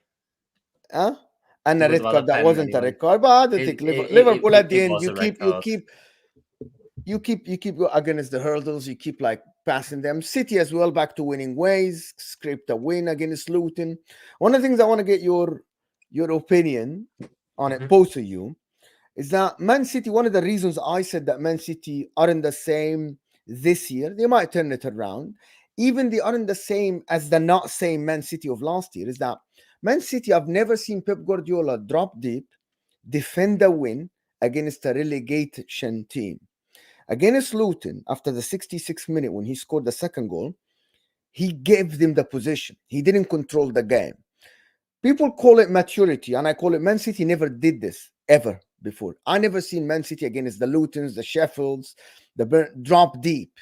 And a red card that wasn't a red card. But I don't think Liverpool at the end, you keep against the hurdles. You keep like passing them. City as well, back to winning ways, scraped a win against Luton. One of the things I want to get your opinion on it, both of you, is that Man City, one of the reasons I said that Man City aren't the same this year, they might turn it around, even they aren't the same as the not same Man City of last year, is that Man City, I've never seen Pep Guardiola drop deep, defend a win against a relegation team. Against Luton, after the 66th minute when he scored the second goal, he gave them the position. He didn't control the game. People call it maturity, and I call it Man City never did this ever before. I never seen Man City against the Lutons, the Sheffields, drop deep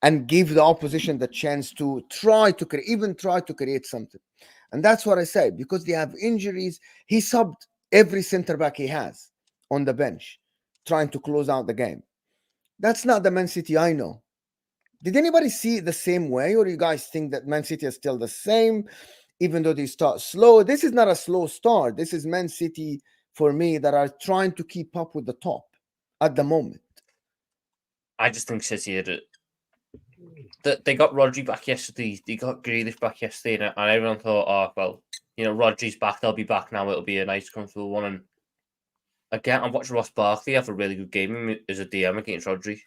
and give the opposition the chance to try to create something. And that's what I say, because they have injuries. He subbed every center back he has on the bench, trying to close out the game. That's not the Man City I know. Did anybody see it the same way, or you guys think that Man City is still the same, even though they start slow? This is not a slow start. This is Man City, for me, that are trying to keep up with the top at the moment. I just think City had it. They got Rodri back yesterday. They got Grealish back yesterday, and everyone thought, oh, well, Rodri's back. They'll be back now. It'll be a nice, comfortable one. And again, I watched Ross Barkley have a really good game as a DM against Rodri.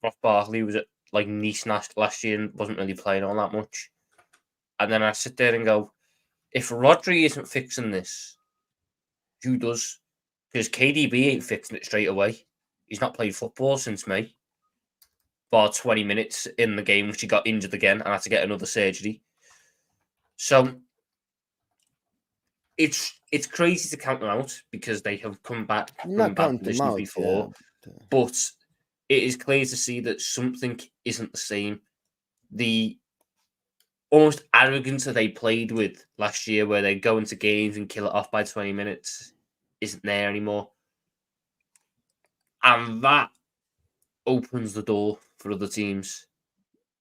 Ross Barkley was at Nice last year and wasn't really playing all that much. And then I sit there and go, if Rodri isn't fixing this, who does? Because KDB ain't fixing it straight away. He's not played football since May. Bar 20 minutes in the game, which he got injured again and had to get another surgery. So it's crazy to count them out because they have come back from bad positions before. Yeah. But it is clear to see that something isn't the same. The almost arrogance that they played with last year, where they go into games and kill it off by 20 minutes, isn't there anymore. And that opens the door for other teams,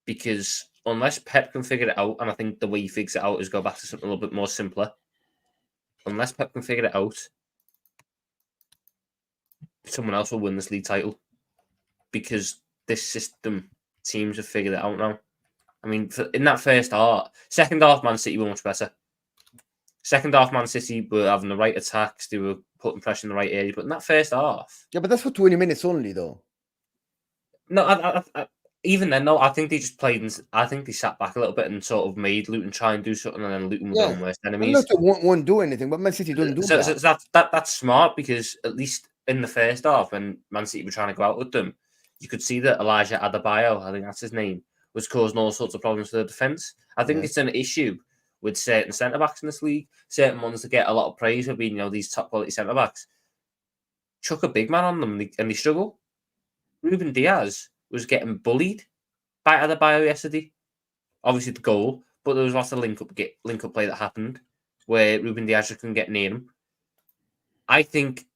because unless Pep can figure it out, and I think the way he figures it out is go back to something a little bit more simpler. Unless Pep can figure it out, someone else will win this league title, because this system, teams have figured it out now. I mean, in that first half, second half, Man City were much better. Second half, Man City were having the right attacks, they were putting pressure in the right area, but in that first half... Yeah, but that's for 20 minutes only, though. No, I even then, no, I think they just played, and I think they sat back a little bit and sort of made Luton try and do something, and then Luton were their worst enemies. Luton won't do anything, but Man City don't do that. So that's smart, because at least in the first half, when Man City were trying to go out with them, you could see that Elijah Adebayo, I think that's his name, was causing all sorts of problems for the defence. I think it's an issue with certain centre-backs in this league, certain ones that get a lot of praise for being, these top-quality centre-backs. Chuck a big man on them, and they struggle. Ruben Diaz was getting bullied by Adebayo yesterday. Obviously the goal, but there was lots of link-up play that happened where Ruben Diaz just couldn't get near him. I think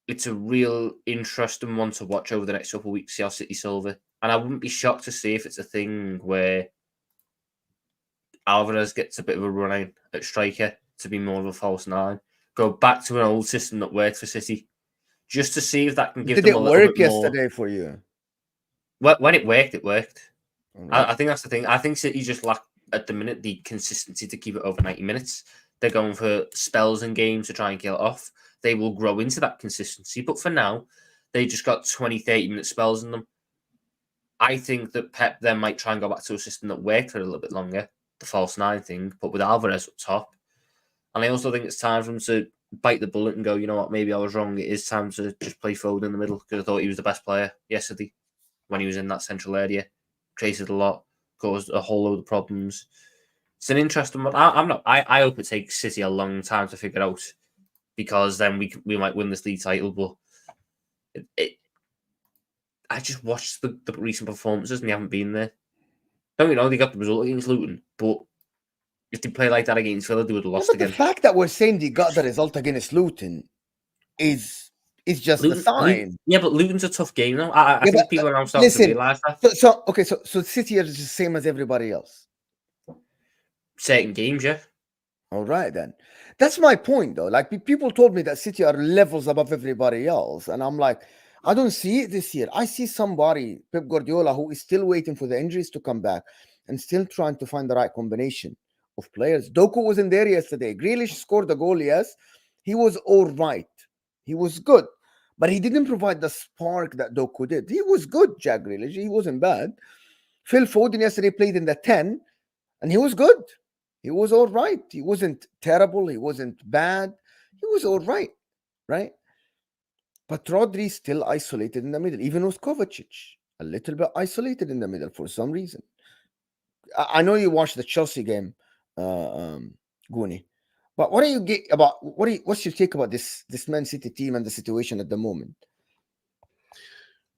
it's a real interesting one to watch over the next couple of weeks, see how City solve it. And I wouldn't be shocked to see if it's a thing where Alvarez gets a bit of a run-in at striker to be more of a false nine. Go back to an old system that worked for City, just to see if that can give them a little bit more. Did it work yesterday for you? When it worked, it worked. Right. I think that's the thing. I think City just lack, at the minute, the consistency to keep it over 90 minutes. They're going for spells and games to try and kill it off. They will grow into that consistency. But for now, they just got 20, 30-minute spells in them. I think that Pep then might try and go back to a system that worked for a little bit longer, the false nine thing, but with Alvarez up top. And I also think it's time for him to bite the bullet and go, you know what, maybe I was wrong. It is time to just play Foden in the middle, because I thought he was the best player yesterday when he was in that central area. Created a lot, caused a whole load of problems. It's an interesting one. I hope it takes City a long time to figure out, because then we might win this league title. But I just watched the recent performances and they haven't been there. Don't you know, they got the result against Luton, but if they play like that against Villa, they would have lost again. The fact that we're saying they got the result against Luton is just a sign. Yeah, but Luton's a tough game now. I think people are now starting to realise that. So City are just the same as everybody else. Certain games, yeah. All right, then. That's my point, though. Like, people told me that City are levels above everybody else. And I'm like, I don't see it this year. I see somebody, Pep Guardiola, who is still waiting for the injuries to come back and still trying to find the right combination of players. Doku wasn't there yesterday. Grealish scored a goal, yes. He was all right. He was good. But he didn't provide the spark that Doku did. He was good, Jack Grealish. He wasn't bad. Phil Foden yesterday played in the 10, and he was good. He was all right. He wasn't terrible. He wasn't bad. He was all right, right? But Rodri still isolated in the middle, even with Kovacic, a little bit isolated in the middle for some reason. I know you watched the Chelsea game, Gooney, but what do you get about what's your take about this Man City team and the situation at the moment?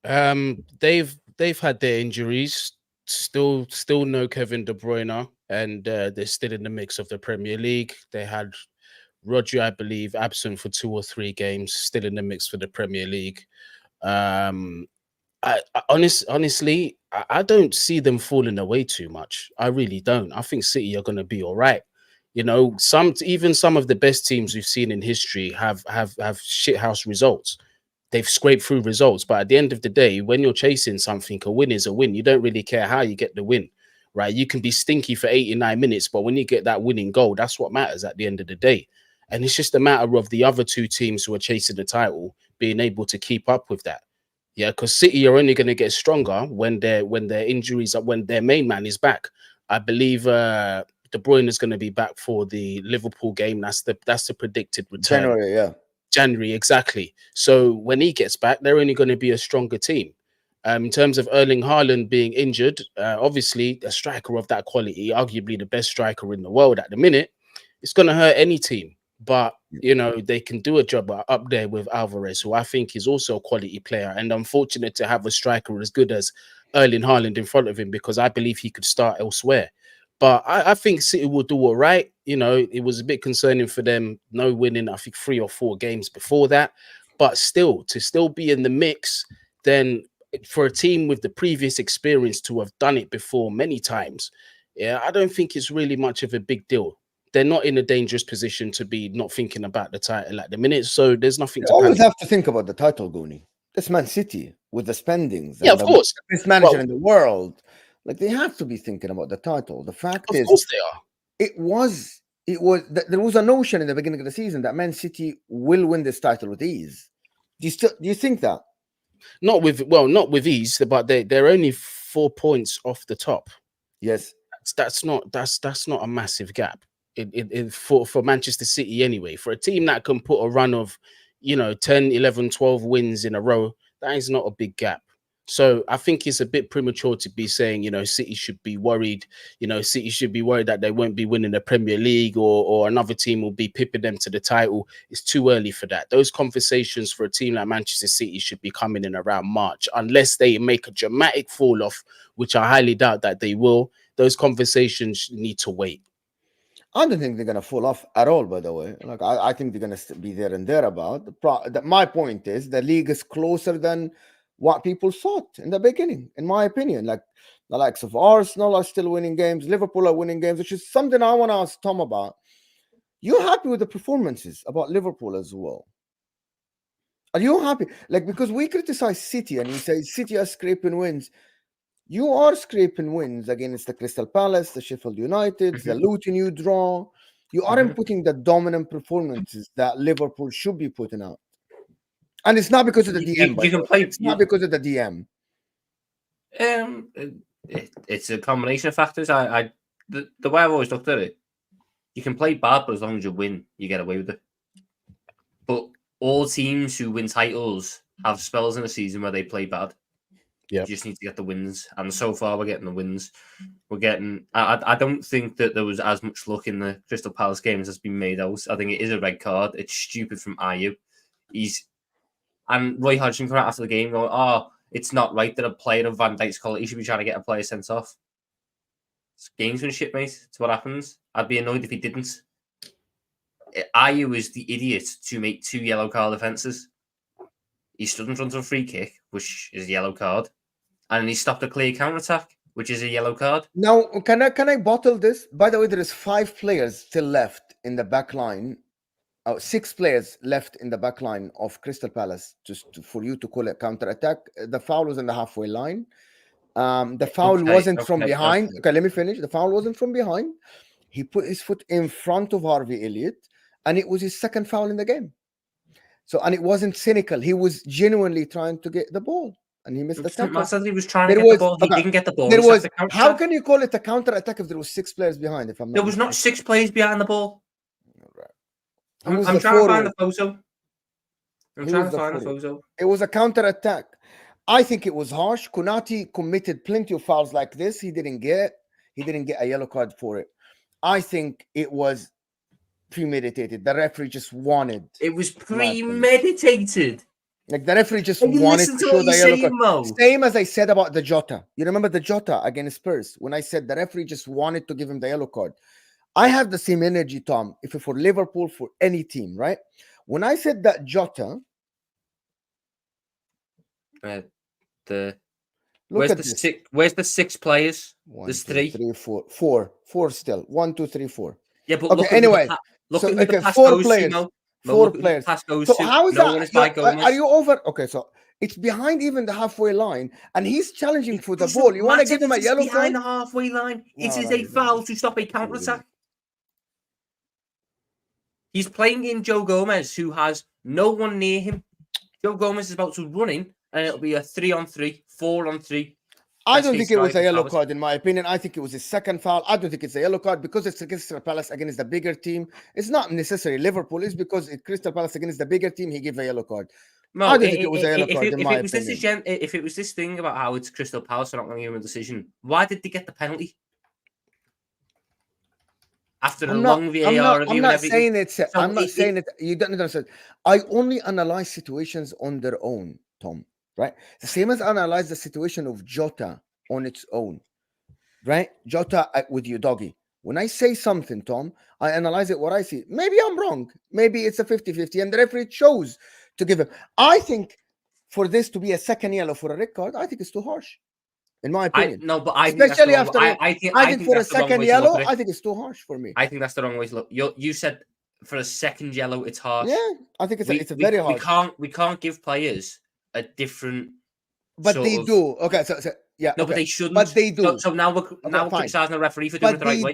They've had their injuries. Still no Kevin De Bruyne, and they're still in the mix of the Premier League. They had Rodri, I believe, absent for 2 or 3 games, still in the mix for the Premier League. Honestly, I don't see them falling away too much. I really don't. I think City are going to be all right. You know, even some of the best teams we've seen in history have shithouse results. They've scraped through results, but at the end of the day, when you're chasing something, a win is a win. You don't really care how you get the win, right? You can be stinky for 89 minutes, but when you get that winning goal, that's what matters at the end of the day. And it's just a matter of the other 2 teams who are chasing the title being able to keep up with that. Yeah, because City are only going to get stronger when their injuries are, when their main man is back. I believe De Bruyne is going to be back for the Liverpool game. That's the predicted return. January, yeah. January, exactly. So when he gets back, they're only going to be a stronger team. In terms of Erling Haaland being injured, obviously a striker of that quality, arguably the best striker in the world at the minute, it's going to hurt any team. But, you know, they can do a job up there with Alvarez, who I think is also a quality player. And unfortunate to have a striker as good as Erling Haaland in front of him, because I believe he could start elsewhere. But I think City will do all right. You know, it was a bit concerning for them, no winning, I think 3 or 4 games before that. But still, to still be in the mix, then for a team with the previous experience to have done it before many times, yeah, I don't think it's really much of a big deal. They're not in a dangerous position to be not thinking about the title at the minute. So there's nothing to always panic. have to think about the title, Gooney. This Man City with the spendings, Yeah, and of course. the best manager Well, in the world. Like, they have to be thinking about the title. The fact of is, course they are. there was a notion in the beginning of the season that Man City will win this title with ease. Do you think that? Not with ease, but they're only 4 points off the top. Yes. That's not a massive gap for Manchester City anyway. For a team that can put a run of, 10, 11, 12 wins in a row, that is not a big gap. So I think it's a bit premature to be saying, City should be worried. City should be worried that they won't be winning the Premier League or another team will be pipping them to the title. It's too early for that. Those conversations for a team like Manchester City should be coming in around March, unless they make a dramatic fall off, which I highly doubt that they will. Those conversations need to wait. I don't think they're going to fall off at all, by the way. Like, I think they're going to be there and thereabout. My point is the league is closer than what people thought in the beginning, in my opinion. Like, the likes of Arsenal are still winning games. Liverpool are winning games, which is something I want to ask Tom about. You happy with the performances about Liverpool as well? Are you happy? Like, because we criticize City and we say City are scraping wins. You are scraping wins against the Crystal Palace, the Sheffield United, the Luton you draw. You aren't putting the dominant performances that Liverpool should be putting out. And it's not because of the DM. It's not because of the DM. It's a combination of factors. The way I've always looked at it, you can play bad, but as long as you win, you get away with it. But all teams who win titles have spells in a season where they play bad. Yeah, you just need to get the wins, and so far we're getting the wins. We're getting. I don't think that there was as much luck in the Crystal Palace games as been made out. I think it is a red card. It's stupid from Ayew. And Roy Hodgson came out after the game going, "Oh, it's not right that a player of Van Dijk's quality should be trying to get a player sent off." It's gamesmanship, mate. It's what happens. I'd be annoyed if he didn't. Ayew is the idiot to make 2 yellow card offences. He stood in front of a free kick, which is a yellow card. And he stopped a clear counter-attack, which is a yellow card. Now, can I bottle this? By the way, there is 5 players still left in the back line 6 players left in the back line of Crystal Palace for you to call it counter-attack. The foul was in the halfway line. The foul wasn't from behind. Okay, let me finish. The foul wasn't from behind. He put his foot in front of Harvey Elliott, and it was his second foul in the game. So, and it wasn't cynical. He was genuinely trying to get the ball, and he missed the tackle. He was trying to get the ball. He didn't get the ball. There was. How can you call it a counter-attack if there was 6 players behind? If I'm not there was not 6 players behind the ball. Right. I'm trying to find the photo. I'm trying to find the photo. It was a counter-attack. I think it was harsh. Konate committed plenty of fouls like this. He didn't get a yellow card for it. I think it was premeditated. The referee just wanted. It was premeditated. Like the referee just wanted to show the yellow card. Same as I said about the Jota. You remember the Jota against Spurs when I said the referee just wanted to give him the yellow card. I have the same energy, Tom. If it's for Liverpool, for any team, right? When I said that Jota. Where's the 6 players? There's 3. 3, 4. 4 still. 1, 2, 3, 4. Yeah, but okay, anyway. Look at the pass 4 goes players. To, 4 players. So how is that? Are you over? Okay, so it's behind even the halfway line, and he's challenging for the ball. You want to give him a yellow card? Behind the halfway line. It is a foul to stop a counter-attack. He's playing in Joe Gomez, who has no one near him. Joe Gomez is about to run in, and it'll be a 3-on-3, 4-on-3. I don't think it was a yellow card, in my opinion. I think it was his second foul. I don't think it's a yellow card because it's Crystal Palace against the bigger team. It's not necessarily Liverpool. It's because it's Crystal Palace against the bigger team. He gave a yellow card. No, I don't think it was a yellow card, in my opinion. If it was this thing about how it's Crystal Palace, they're not going to give him a decision. Why did they get the penalty? After a long VAR review, I'm not saying it's. I'm not saying it. You don't understand. I only analyze situations on their own, Tom. Right? The same as analyze the situation of Jota on its own. Right? Jota with you, doggy. When I say something, Tom, I analyze it what I see. Maybe I'm wrong. Maybe it's a 50-50, and the referee chose to give him. I think for this to be a second yellow for a red card, I think it's too harsh. In my opinion. Especially after I think for a second yellow, I think it's too harsh for me. I think that's the wrong way to look. You said for a second yellow, it's harsh. Yeah, I think it's a very harsh. We can't give players a different. But they do. Okay, so yeah. No, okay. but they shouldn't. But they do. So now we're criticizing the referee for doing it the right way.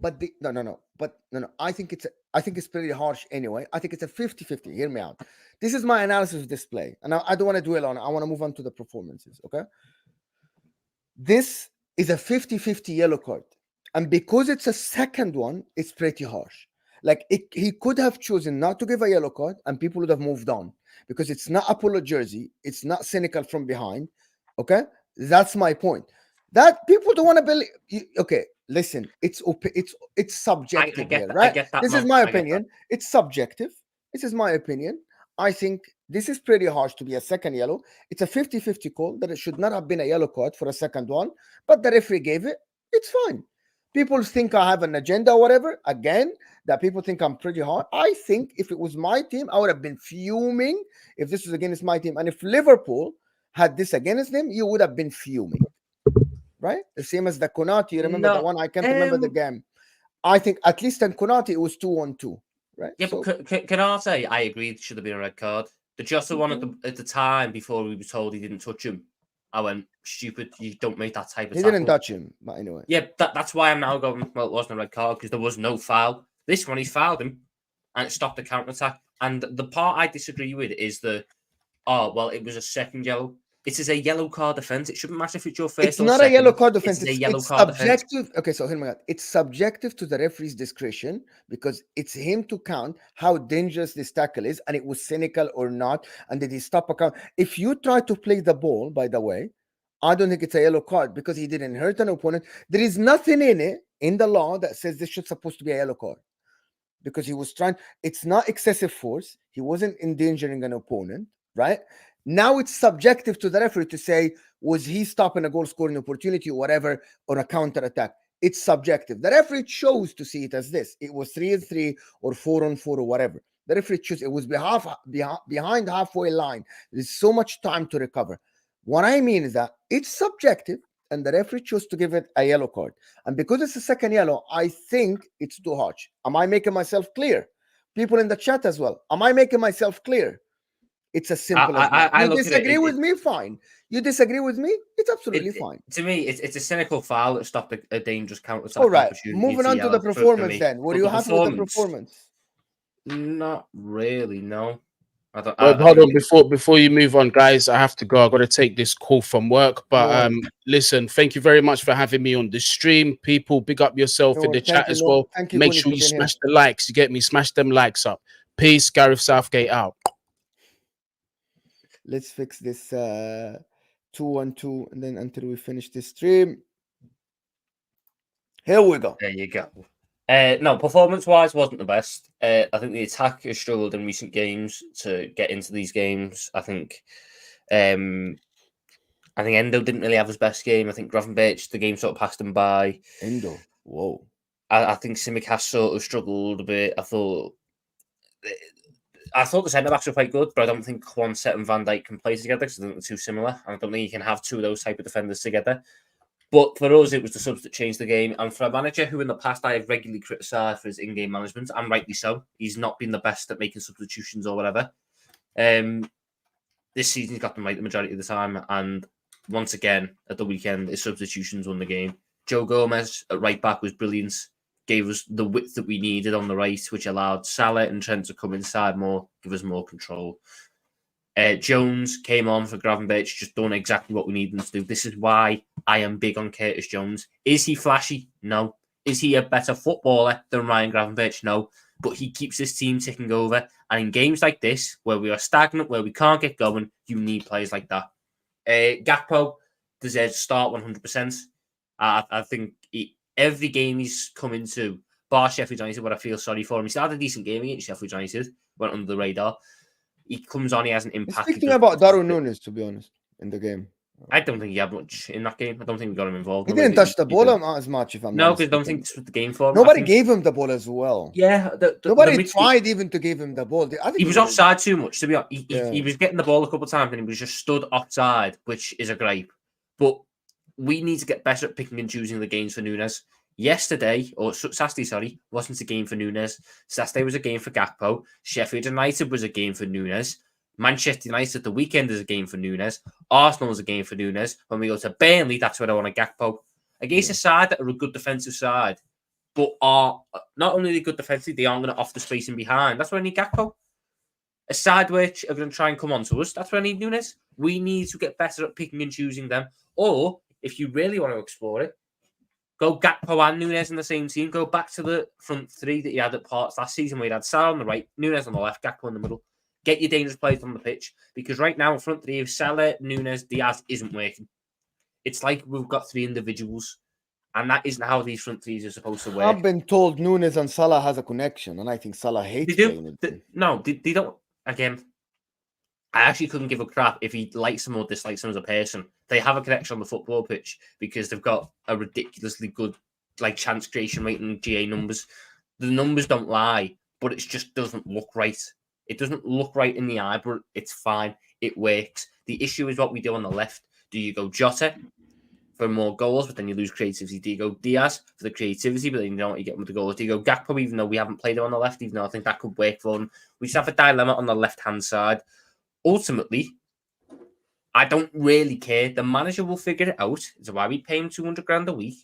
But they do. No. I think it's pretty harsh anyway. I think it's a 50-50. Hear me out. This is my analysis of this play, and I don't want to dwell on it. I want to move on to the performances. Okay. This is a 50-50 yellow card. And because it's a second one, it's pretty harsh. Like he could have chosen not to give a yellow card and people would have moved on because it's not a polo jersey. It's not cynical from behind. Okay. That's my point. That people don't want to believe. Okay. Listen, it's subjective here, right? This is my opinion. It's subjective. This is my opinion. I think this is pretty harsh to be a second yellow. It's a 50-50 call that it should not have been a yellow card for a second one, but the referee gave it. It's fine. People think I have an agenda or whatever. Again, that people think I'm pretty hard. I think if it was my team, I would have been fuming if this was against my team. And if Liverpool had this against them, you would have been fuming. Right? The same as the Konate. You remember the one? I can't remember the game. I think at least in Konate, it was 2-on-2. Right? Yeah, so, but Konate, I agree, it should have been a red card. The Jota one at the time, before we were told he didn't touch him, I went, stupid, you don't make that type of tackle. He didn't touch him, but anyway. Yeah, that's why I'm now going, well, it wasn't a red card because there was no foul. This one, he fouled him and it stopped the counter-attack. And the part I disagree with is it was a second yellow. It is a yellow card offence. It shouldn't matter if it's your first or second. It's not a yellow card offence. It's a yellow card subjective. Offense. Okay, so hear me out. It's subjective to the referee's discretion because it's him to count how dangerous this tackle is and it was cynical or not. And did he stop a count? If you try to play the ball, by the way, I don't think it's a yellow card because he didn't hurt an opponent. There is nothing in it, in the law, that says this should supposed to be a yellow card because he was trying. It's not excessive force. He wasn't endangering an opponent, right? Now it's subjective to the referee to say, was he stopping a goal scoring opportunity or whatever on a counter attack? It's subjective. The referee chose to see it as this. It was 3-3 or 4-on-4 or whatever. The referee chose. It was behind halfway line. There's so much time to recover. What I mean is that it's subjective and the referee chose to give it a yellow card. And because it's a second yellow, I think it's too harsh. Am I making myself clear? people in the chat as well. Am I making myself clear? It's as simple as that. I You look at disagree it, with me? Fine. You disagree with me? It's absolutely fine. To me, it's a cynical foul that stopped a dangerous counter-attack All right. opportunity. Moving on to the performance me. then. Were But you the happy with the performance? Not really, no. Hold on, before you move on, guys, I have to go. I've got to take this call from work. But listen, thank you very much for having me on the stream. People, big up yourself in the chat as well. Thank you, Make Guni, sure for you being here. smash the likes. You get me? Smash them likes up. Peace. Gareth Southgate out. Let's fix this 2-1-2 and then until we finish this stream. Here we go. There you go. No, performance-wise wasn't the best. I think the attack has struggled in recent games to get into these games. I think Endo didn't really have his best game. I think Gravenberch, the game sort of passed him by. Endo, whoa. I think Tsimikas sort of struggled a bit. I thought the centre-backs were quite good, but I don't think Quansett and Van Dijk can play together because I think they're too similar. I don't think you can have two of those type of defenders together. But for us, it was the subs that changed the game. And for a manager who in the past I have regularly criticised for his in-game management, and rightly so, he's not been the best at making substitutions or whatever. This season, he's got them right the majority of the time. And once again, at the weekend, his substitutions won the game. Joe Gomez at right back was brilliant. Gave us the width that we needed on the right, which allowed Salah and Trent to come inside more, give us more control. Jones came on for Gravenberch, just done exactly what we need him to do. This is why I am big on Curtis Jones. Is he flashy? No. Is he a better footballer than Ryan Gravenberch? No. But he keeps his team ticking over. And in games like this, where we are stagnant, where we can't get going, you need players like that. Gakpo deserves to start 100%. I think every game he's come into, bar Sheffield United, what I feel sorry for him. He started a decent game against Sheffield United, went under the radar. He comes on, he has an impact. Speak to me about Darwin Núñez, to be honest, in the game. I don't think he had much in that game. I don't think we got him involved. He didn't touch the ball as much, if I'm not because I don't think this was the game for him. Nobody gave him the ball as well. Yeah. Nobody tried even to give him the ball. He was offside too much, to be honest. He was getting the ball a couple of times and he was just stood offside, which is a gripe. But we need to get better at picking and choosing the games for Núñez. Saturday, wasn't a game for Núñez. Saturday was a game for Gakpo. Sheffield United was a game for Núñez. Manchester United the weekend is a game for Núñez. Arsenal is a game for Núñez. When we go to Burnley, that's where I want a Gakpo. Against a side that are a good defensive side, but are not only a good defensive, they aren't going to offer the space in behind. That's where I need Gakpo. A side which are going to try and come on to us, that's where I need Núñez. We need to get better at picking and choosing them. Or, if you really want to explore it, go Gakpo and Núñez in the same team. Go back to the front three that you had at parts last season where you had Salah on the right, Núñez on the left, Gakpo in the middle. Get your dangerous players on the pitch, because right now in front three of Salah, Núñez, Diaz isn't working. It's like we've got three individuals, and that isn't how these front threes are supposed to work. I've been told Núñez and Salah has a connection, and I think Salah hates playing with him. No, they don't. Again, I actually couldn't give a crap if he likes him or dislikes him as a person. They have a connection on the football pitch because they've got a ridiculously good chance creation rate and GA numbers. The numbers don't lie, but it just doesn't look right. It doesn't look right in the eye, but it's fine. It works. The issue is what we do on the left. Do you go Jota for more goals, but then you lose creativity? Do you go Diaz for the creativity, but then you don't want to get him with the goals? Do you go Gakpo, even though we haven't played him on the left, even though I think that could work for him? We just have a dilemma on the left-hand side. Ultimately, I don't really care. The manager will figure it out. It's why we pay him 200 grand a week.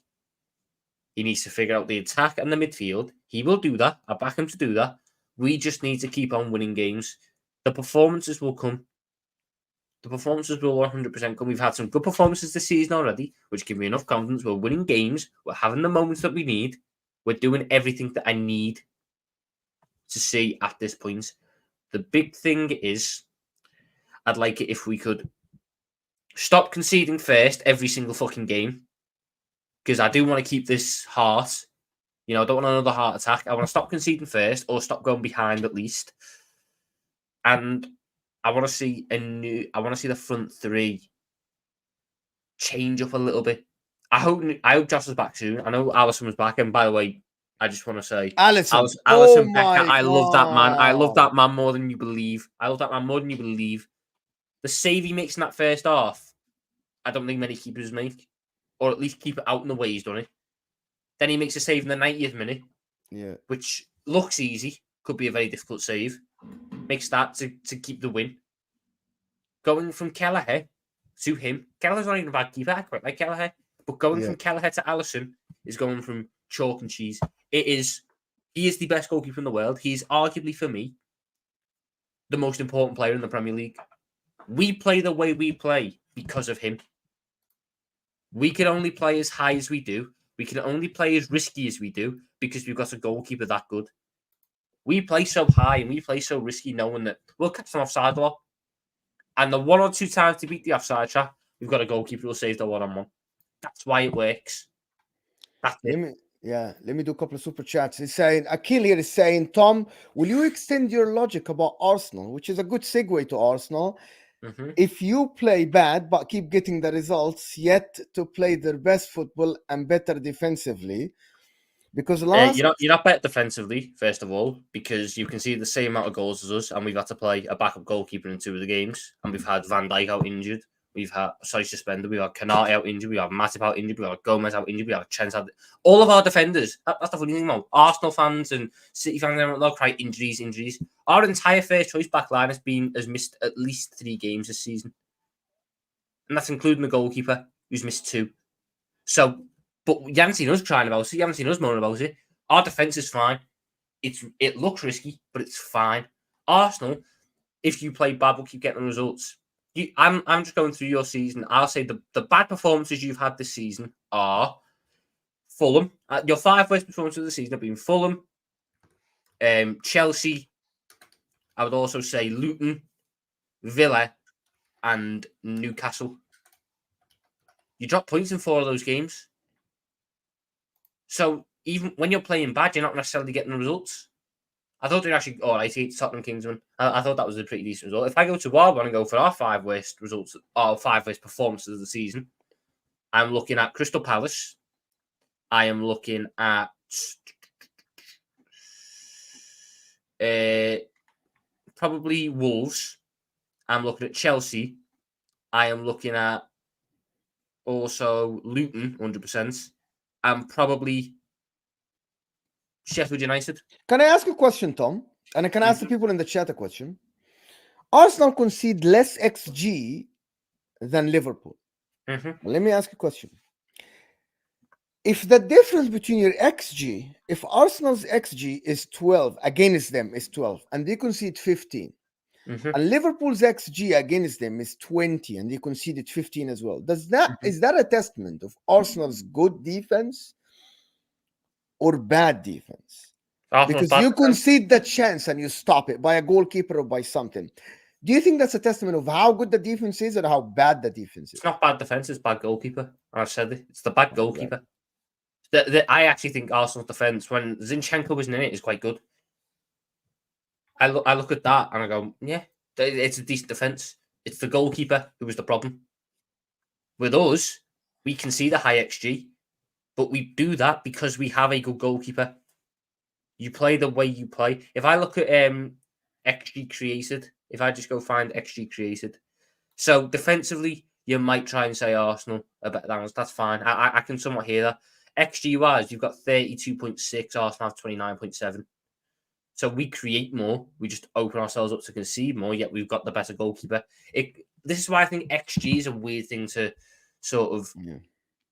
He needs to figure out the attack and the midfield. He will do that. I back him to do that. We just need to keep on winning games. The performances will come. The performances will 100% come. We've had some good performances this season already, which give me enough confidence. We're winning games. We're having the moments that we need. We're doing everything that I need to see at this point. The big thing is, I'd like it if we could stop conceding first every single fucking game, because I do want to keep this heart. I don't want another heart attack. I want to stop conceding first, or stop going behind at least. And I want to see the front three change up a little bit. I hope Josh is back soon. I know Alisson was back, and by the way, I just want to say, Alisson Becker, I love that man. I love that man more than you believe. The save he makes in that first half, I don't think many keepers make, or at least keep it out in the way he's done it. Then he makes a save in the 90th minute, which looks easy, could be a very difficult save. Makes that to keep the win. Going from Kelleher to him, Kelleher's not even a bad keeper. I quite like Kelleher, but going from Kelleher to Alisson is going from chalk and cheese. He is the best goalkeeper in the world. He's arguably, for me, the most important player in the Premier League. We play the way we play because of him. We can only play as high as we do. We can only play as risky as we do because we've got a goalkeeper that good. We play so high and we play so risky knowing that we'll catch them offside a lot. And the 1 or 2 times to beat the offside trap, we've got a goalkeeper who'll save the one-on-one. That's why it works. That's it. Let me do a couple of super chats. He's saying, Akil here is saying, Tom, will you extend your logic about Arsenal, which is a good segue to Arsenal? If you play bad but keep getting the results, yet to play their best football and better defensively, because you're not better defensively, first of all, because you can see the same amount of goals as us, and we've had to play a backup goalkeeper in 2 of the games, and we've had Van Dijk out injured, we've had suspended, we've had Canate out injured, we have Matip out injured, we have Gomez out injured, we have Chance out. All of our defenders. That's the funny thing about Arsenal fans and City fans. They'll cry injuries. Our entire first choice back line has missed at least 3 games this season, and that's including the goalkeeper who's missed 2. So. But you haven't seen us crying about it. You haven't seen us moaning about it. Our defence is fine. It looks risky, but it's fine. Arsenal, if you play bad, will keep getting the results. I'm just going through your season. I'll say the bad performances you've had this season are Fulham. Your 5 worst performances of the season have been Fulham, Chelsea. I would also say Luton, Villa, and Newcastle. You dropped points in 4 of those games. So even when you're playing bad, you're not necessarily getting the results. I thought they were actually all right against Tottenham Kingsman. I thought that was a pretty decent result. If I go to our one and go for our 5 worst results, or 5 worst performances of the season, I'm looking at Crystal Palace. I am looking at probably Wolves. I'm looking at Chelsea. I am looking at also Luton, 100%. And probably Sheffield United. Can I ask a question, Tom? And I can ask the people in the chat a question. Arsenal concede less XG than Liverpool. Let me ask you a question. If the difference between your XG, if Arsenal's XG is 12 against them is 12, and they concede 15, and Liverpool's XG against them is 20, and they conceded 15 as well, is that a testament of Arsenal's good defense or bad defense? Because you concede the chance and you stop it by a goalkeeper or by something. Do you think that's a testament of how good the defense is or how bad the defense is? It's not bad defense, it's bad goalkeeper. I've said it. It's the bad goalkeeper. Right. I actually think Arsenal's defense, when Zinchenko wasn't in it, is quite good. I look at that and I go, yeah, it's a decent defense. It's the goalkeeper who was the problem. With us, we can see the high XG, but we do that because we have a good goalkeeper. You play the way you play. If I look at XG created, if I just go find XG created, so defensively, you might try and say Arsenal are better than us. That's fine. I can somewhat hear that. XG wise, you've got 32.6, Arsenal have 29.7. So we create more. We just open ourselves up to concede more, yet we've got the better goalkeeper. This is why I think XG is a weird thing to sort of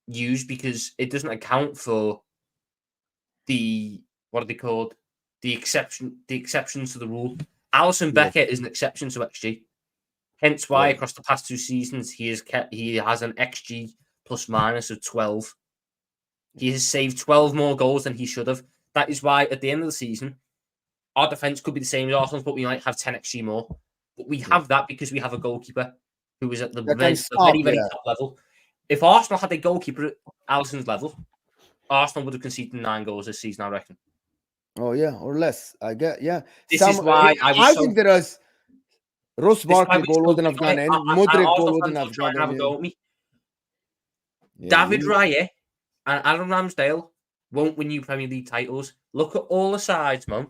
use, because it doesn't account for the, what are they called? The exceptions to the rule. Alisson Becker is an exception to XG. Hence why across the past 2 seasons he has an XG plus minus of 12. He has saved 12 more goals than he should have. That is why at the end of the season, our defense could be the same as Arsenal's, but we might have 10 XG more. But we have that because we have a goalkeeper who is at the very top level. If Arsenal had a goalkeeper at Alisson's level, Arsenal would have conceded 9 goals this season, I reckon. Oh, yeah, or less. I get, This is why I think there is Ross Barkley goal wouldn't have gone in. Modric goal wouldn't have gone in. David Raya and Adam Ramsdale won't win you Premier League titles. Look at all the sides, man,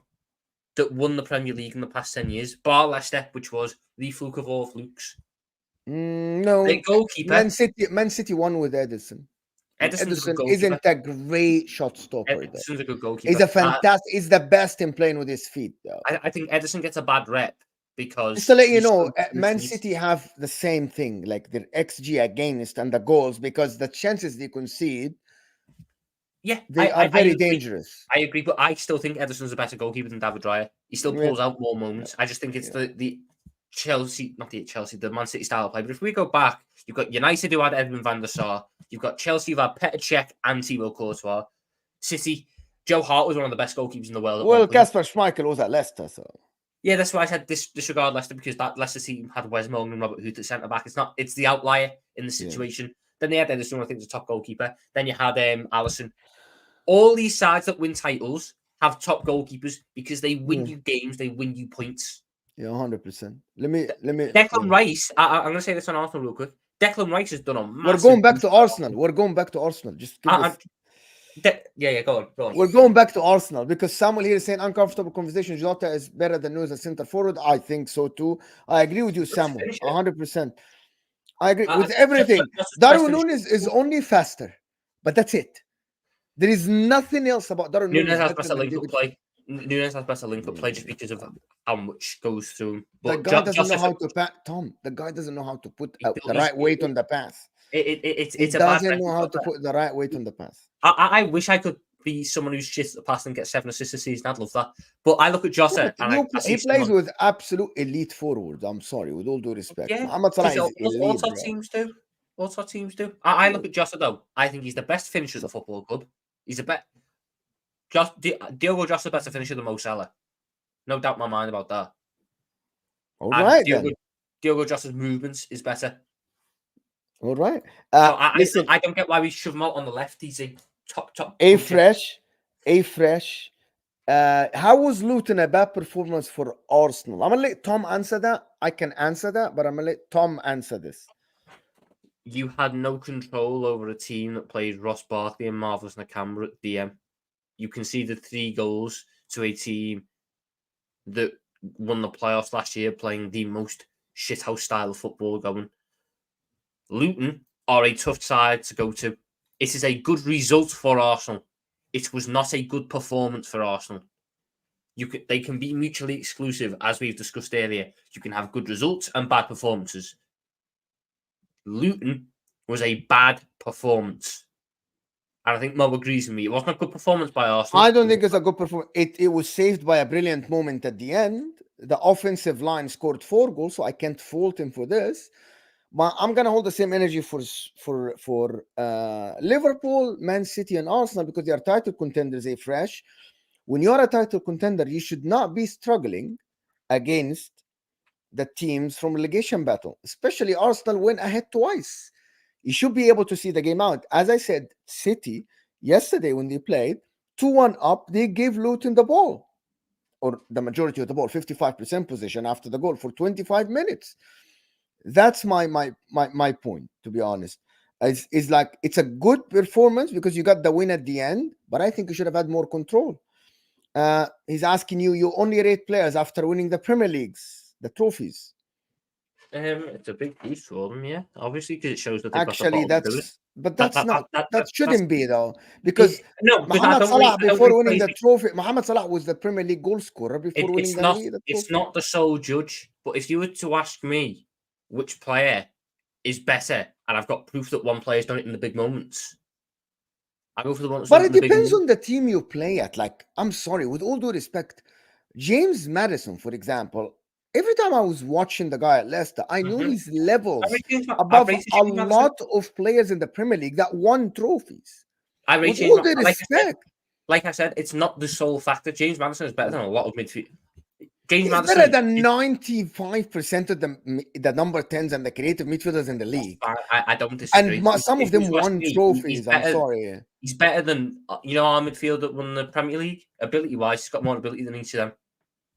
that won the Premier League in the past 10 years. Bar Leicester, which was the fluke of all flukes. No. The goalkeeper. Man City won with Edison. Ederson's a good Ederson goalkeeper. isn't a great shot stopper, though. Ederson's a good goalkeeper. He's a fantastic. He's the best in playing with his feet, though. I think Ederson gets a bad rep because Just to let you he's know, so good with Man feet. City have the same thing, like their XG against and the goals, because the chances they concede, Yeah, they I are very agree. dangerous. I agree, but I still think Ederson's a better goalkeeper than David Raya. He still Yeah. pulls out more moments. I just think it's the Chelsea, not the Chelsea, the Man City style of play. But if we go back, you've got United who had Edwin van der Sar. You've got Chelsea who've had Petr Cech and Thibaut Courtois. City, Joe Hart was one of the best goalkeepers in the world. At Well, one point. Kasper Schmeichel was at Leicester, so Yeah, that's why I said disregard Leicester, because that Leicester team had Wes Morgan and Robert Huth at centre back. It's the outlier in the situation. Then they had Ederson, I think, was the top goalkeeper. Then you had Alisson. All these sides that win titles have top goalkeepers because they win you games, they win you points. yeah, 100%. Let me. Declan Rice, I'm going to say this on Arsenal real quick. Declan Rice has done a massive. We're going back to Arsenal. Just give us. Yeah, go on. We're going back to Arsenal because Samuel here is saying uncomfortable conversation. Jota is better than Nunes as center forward. I think so too. I agree with you, Samuel. 100%. I agree with everything. Darwin Nunes is only faster, but that's it. There is nothing else about Darwin Nunes. Nunes has better link-up play. Nunes has better link-up play just because of how much goes through him. The guy doesn't know how to pass. Tom, the guy doesn't know how to put the right weight on the pass. He doesn't know how to put the right weight on the pass. I wish I could be someone who's shit at the pass and get 7 assists a season. I'd love that. But I look at Jota and he plays with absolute elite forwards. I'm sorry, with all due respect. Yeah, Mohamed Salah is elite. All top teams do. All top teams do. I look at Jota though. I think he's the best finisher at the football club. He's a bet. Diogo Jota's a better finisher than Mo Salah. No doubt in my mind about that. All right, Diogo Jota's movements is better. All right. Listen, I don't get why we shove him out on the left. He's a top. A fresh. How was Luton a bad performance for Arsenal? I'm gonna let Tom answer that. I can answer that, but I'm gonna let Tom answer this. You had no control over a team that played Ross Barkley and Marvelous Nakamura at DM. You conceded 3 goals to a team that won the playoffs last year, playing the most shithouse style of football going. Luton are a tough side to go to. It is a good result for Arsenal. It was not a good performance for Arsenal. They can be mutually exclusive, as we've discussed earlier. You can have good results and bad performances. Luton was a bad performance. And I think Mo agrees with me. It wasn't a good performance by Arsenal. I don't think it's a good performance. It was saved by a brilliant moment at the end. The offensive line scored 4 goals, so I can't fault him for this. But I'm gonna hold the same energy for Liverpool, Man City, and Arsenal because they are title contenders. Fresh. When you're a title contender, you should not be struggling against the teams from relegation battle. Especially Arsenal went ahead twice. You should be able to see the game out. As I said, City yesterday when they played 2-1 up, they gave Luton the ball, or the majority of the ball, 55% possession after the goal for 25 minutes. That's my point, to be honest. It's like it's a good performance because you got the win at the end, but I think you should have had more control. He's asking you only rate players after winning the Premier Leagues, the trophies. It's a big boost for them, yeah. Obviously, because it shows that actually that shouldn't be though, because Mohamed Salah before winning the trophy, Mohamed Salah was the Premier League goal scorer before winning the trophy. It's not the sole judge, but if you were to ask me which player is better, and I've got proof that one player's done it in the big moments, I go for the one. But it depends on the team you play at. Like, I'm sorry, with all due respect, James Maddison, for example. Every time I was watching the guy at Leicester, I knew his levels above a lot of players in the Premier League that won trophies. With all due respect. Like I said, it's not the sole factor. James Maddison is better than a lot of midfield. He's better than 95% of the number 10s and the creative midfielders in the league. I don't disagree. And some of them won trophies. I'm sorry. He's better than, our midfield that won the Premier League. Ability-wise, he's got more ability than each of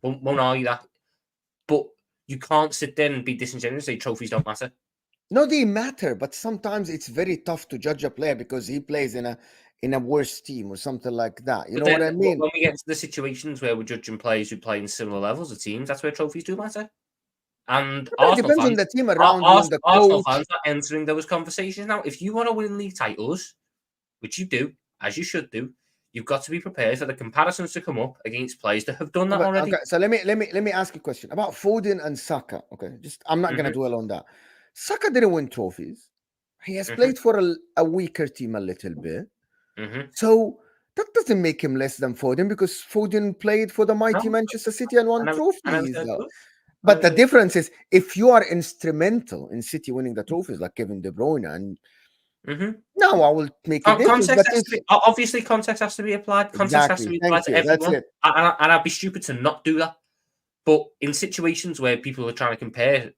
them. Won't argue that. But you can't sit there and be disingenuous and say trophies don't matter. No, they matter, but sometimes it's very tough to judge a player because he plays in a worse team or something like that. You know what I mean? When we get to the situations where we're judging players who play in similar levels of teams, that's where trophies do matter. And it depends on the team around you and the coach. Arsenal fans are entering those conversations now. If you want to win league titles, which you do, as you should do, you've got to be prepared for the comparisons to come up against players that have done that already. Okay, so let me ask you a question about Foden and Saka. Okay, just I'm not gonna dwell on that. Saka didn't win trophies. He has played for a weaker team a little bit. So that doesn't make him less than Foden because Foden played for the mighty Manchester City and won trophies. But the difference is if you are instrumental in City winning the trophies like Kevin De Bruyne and now I will make a difference. Obviously, context has to be applied. Context has to be applied to everyone. And I'd be stupid to not do that. But in situations where people are trying to compare,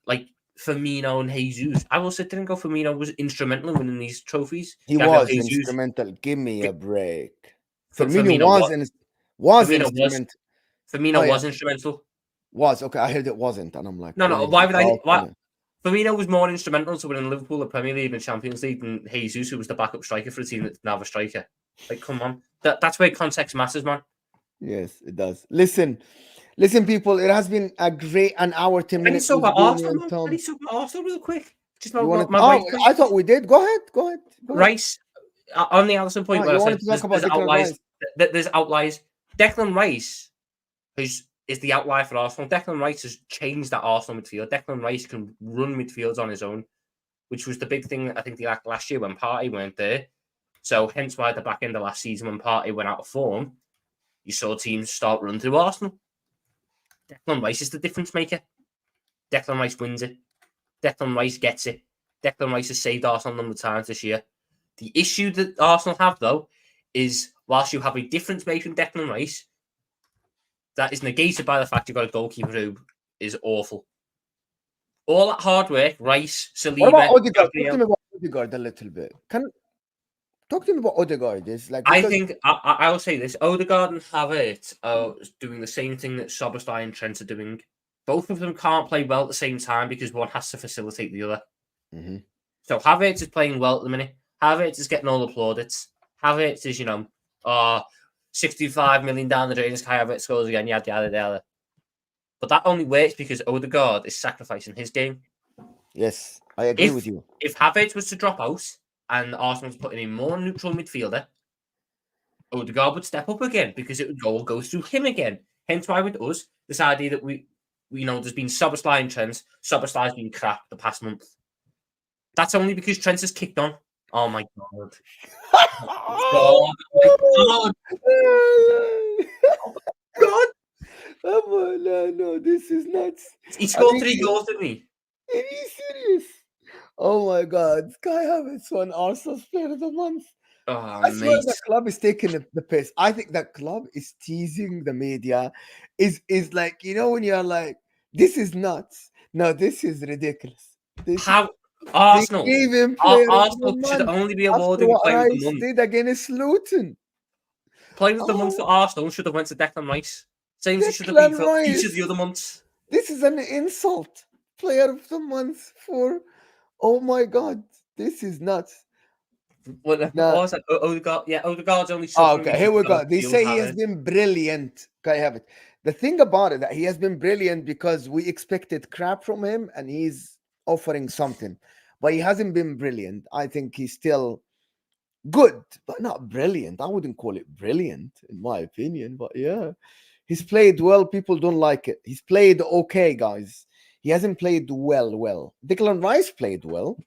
like Firmino and Jesus, I will sit there and go, Firmino was instrumental in winning these trophies. He was instrumental. Give me a break. Firmino was instrumental. Firmino was instrumental. Was okay. I heard it wasn't, and I'm like, no. Why would I? Why? Firmino was more instrumental to winning Liverpool the Premier League and Champions League than Jesus, who was the backup striker for a team that didn't have a striker. Like, come on, that's where context matters, man. Yes, it does. Listen, people. It has been a great an hour 10 minutes. Let me talk about Arsenal real quick. Just I thought we did. Go ahead. Rice on the Alisson point. Where I said there's outliers. There's outliers. Declan Rice, is the outlier for Arsenal. Declan Rice has changed that Arsenal midfield. Declan Rice can run midfields on his own, which was the big thing I think last year when Partey weren't there. So hence why at the back end of last season when Partey went out of form, you saw teams start running through Arsenal. Declan Rice is the difference maker. Declan Rice wins it. Declan Rice gets it. Declan Rice has saved Arsenal a number of times this year. The issue that Arsenal have, though, is whilst you have a difference maker in Declan Rice, that is negated by the fact you've got a goalkeeper who is awful. All that hard work, Rice, Saliba... What about Odegaard? Talk to me about Odegaard a little bit. Talk to me about Odegaard. I will say this. Odegaard and Havertz are doing the same thing that Szoboszlai and Trent are doing. Both of them can't play well at the same time because one has to facilitate the other. So Havertz is playing well at the minute. Havertz is getting all the plaudits. Havertz is, 65 million down the drain as Kai Havertz scores again, yada. But that only works because Odegaard is sacrificing his game. Yes, I agree with you. If Havertz was to drop out and Arsenal was putting in more neutral midfielder, Odegaard would step up again because it would go through him again. Hence why with us, this idea that we there's been Szoboszlai and Trent. Szoboszlai's been crap the past month. That's only because Trent has kicked on. Oh my God. Oh my God. No, this is nuts. He scored 3 goals, didn't he? Are you serious? Oh my God. Kai Havertz won Arsenal's Player of the Month. I swear the club is taking the piss. I think that club is teasing the media. Is like, when you're like, this is nuts. No, this is ridiculous. Arsenal should only be awarded Player of the Month. Did against Luton. Player of the Month for Arsenal should have went to Declan Rice. Same as it should have been for each of the other months. This is an insult. Player of the Month for... Oh my God. This is nuts. Odegaard's only... Okay, here we go. They say he has been brilliant. Kai Havertz. The thing about it, that he has been brilliant because we expected crap from him and he's offering something. But he hasn't been brilliant. I think he's still good, but not brilliant. I wouldn't call it brilliant, in my opinion. But yeah, he's played well. People don't like it. He's played okay, guys. He hasn't played well. Declan Rice played well.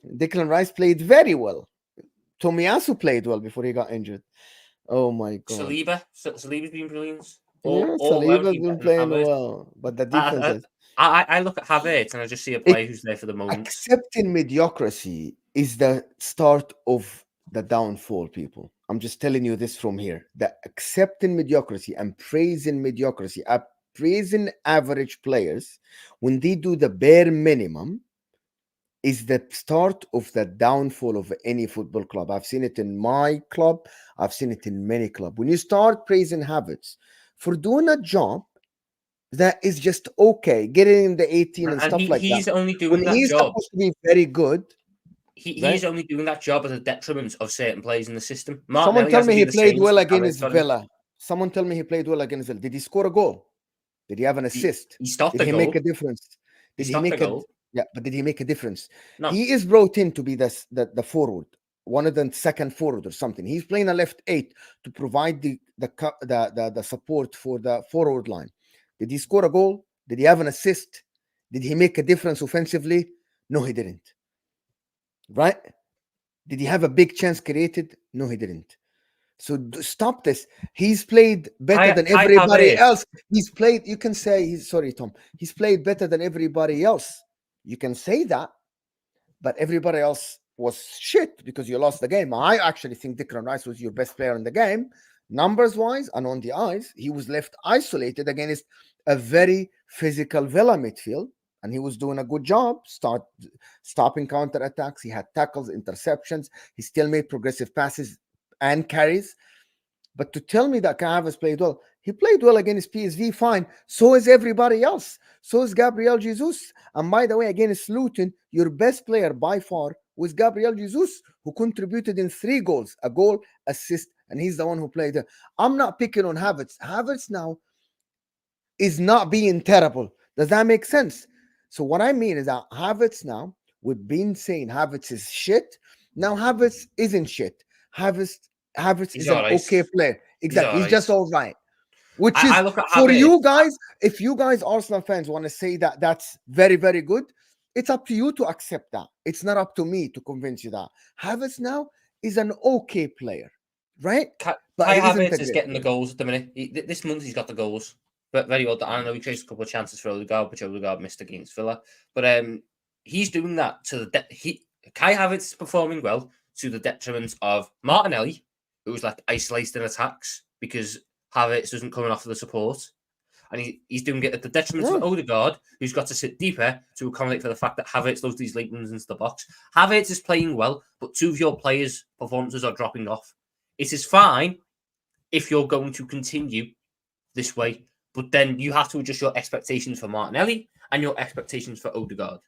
Declan Rice played very well. Tomiyasu played well before he got injured. Oh my God. Saliba's been brilliant. Saliba's been playing well. But the difference is... I look at Havertz and I just see a player who's there for the moment. Accepting mediocrity is the start of the downfall, people. I'm just telling you this from here. That accepting mediocrity and praising average players when they do the bare minimum is the start of the downfall of any football club. I've seen it in my club. I've seen it in many clubs. When you start praising Havertz for doing a job that is just okay, getting in the 18 and stuff like he's that. Only doing that he's job. Supposed to be very good. He's only doing that job at the detriment of certain players in the system. Someone tell me he played well against Villa. Someone tell me he played well against Villa. Did he score a goal? Did he have an assist? He stopped Did he make a difference? Did he make a goal? Yeah, but did he make a difference? No. He is brought in to be the forward. one of the second forward or something. He's playing a left 8 to provide the support for the forward line. Did he score a goal? Did he have an assist? Did he make a difference offensively? No, he didn't. Right? Did he have a big chance created? No, he didn't. So stop this. He's played better than everybody else. He's played, you can say, sorry, Tom. He's played better than everybody else. You can say that, but everybody else was shit because you lost the game. I actually think Declan Rice was your best player in the game, numbers-wise and on the ice. He was left isolated against a very physical Villa midfield, and he was doing a good job stopping counter-attacks. He had tackles, interceptions. He still made progressive passes and carries. But to tell me that Kai Havertz played well, he played well against PSV, fine. So is everybody else. So is Gabriel Jesus. And by the way, against Luton, your best player by far was Gabriel Jesus, who contributed in 3 goals, a goal, assist, and he's the one who played it. I'm not picking on Havertz. Havertz now is not being terrible. Does that make sense? So what I mean is that Havertz now, we've been saying Havertz is shit. Now Havertz isn't shit. Havertz is an okay player. Exactly. He's just all right. Which is for you guys, if you guys Arsenal fans want to say that that's very, very good, it's up to you to accept that. It's not up to me to convince you that. Havertz now is an okay player, right? But Kai Havertz is getting the goals at the minute. This month he's got the goals. But very well. I know he chased a couple of chances for Odegaard, which Odegaard missed against Villa. But he's doing that to the Kai Havertz is performing well to the detriment of Martinelli, who's like isolated in attacks because Havertz isn't coming off of the support. And he's doing it at the detriment of Odegaard, who's got to sit deeper to accommodate for the fact that Havertz loads these late runs into the box. Havertz is playing well, but 2 of your players' performances are dropping off. It is fine if you're going to continue this way, but then you have to adjust your expectations for Martinelli and your expectations for Odegaard.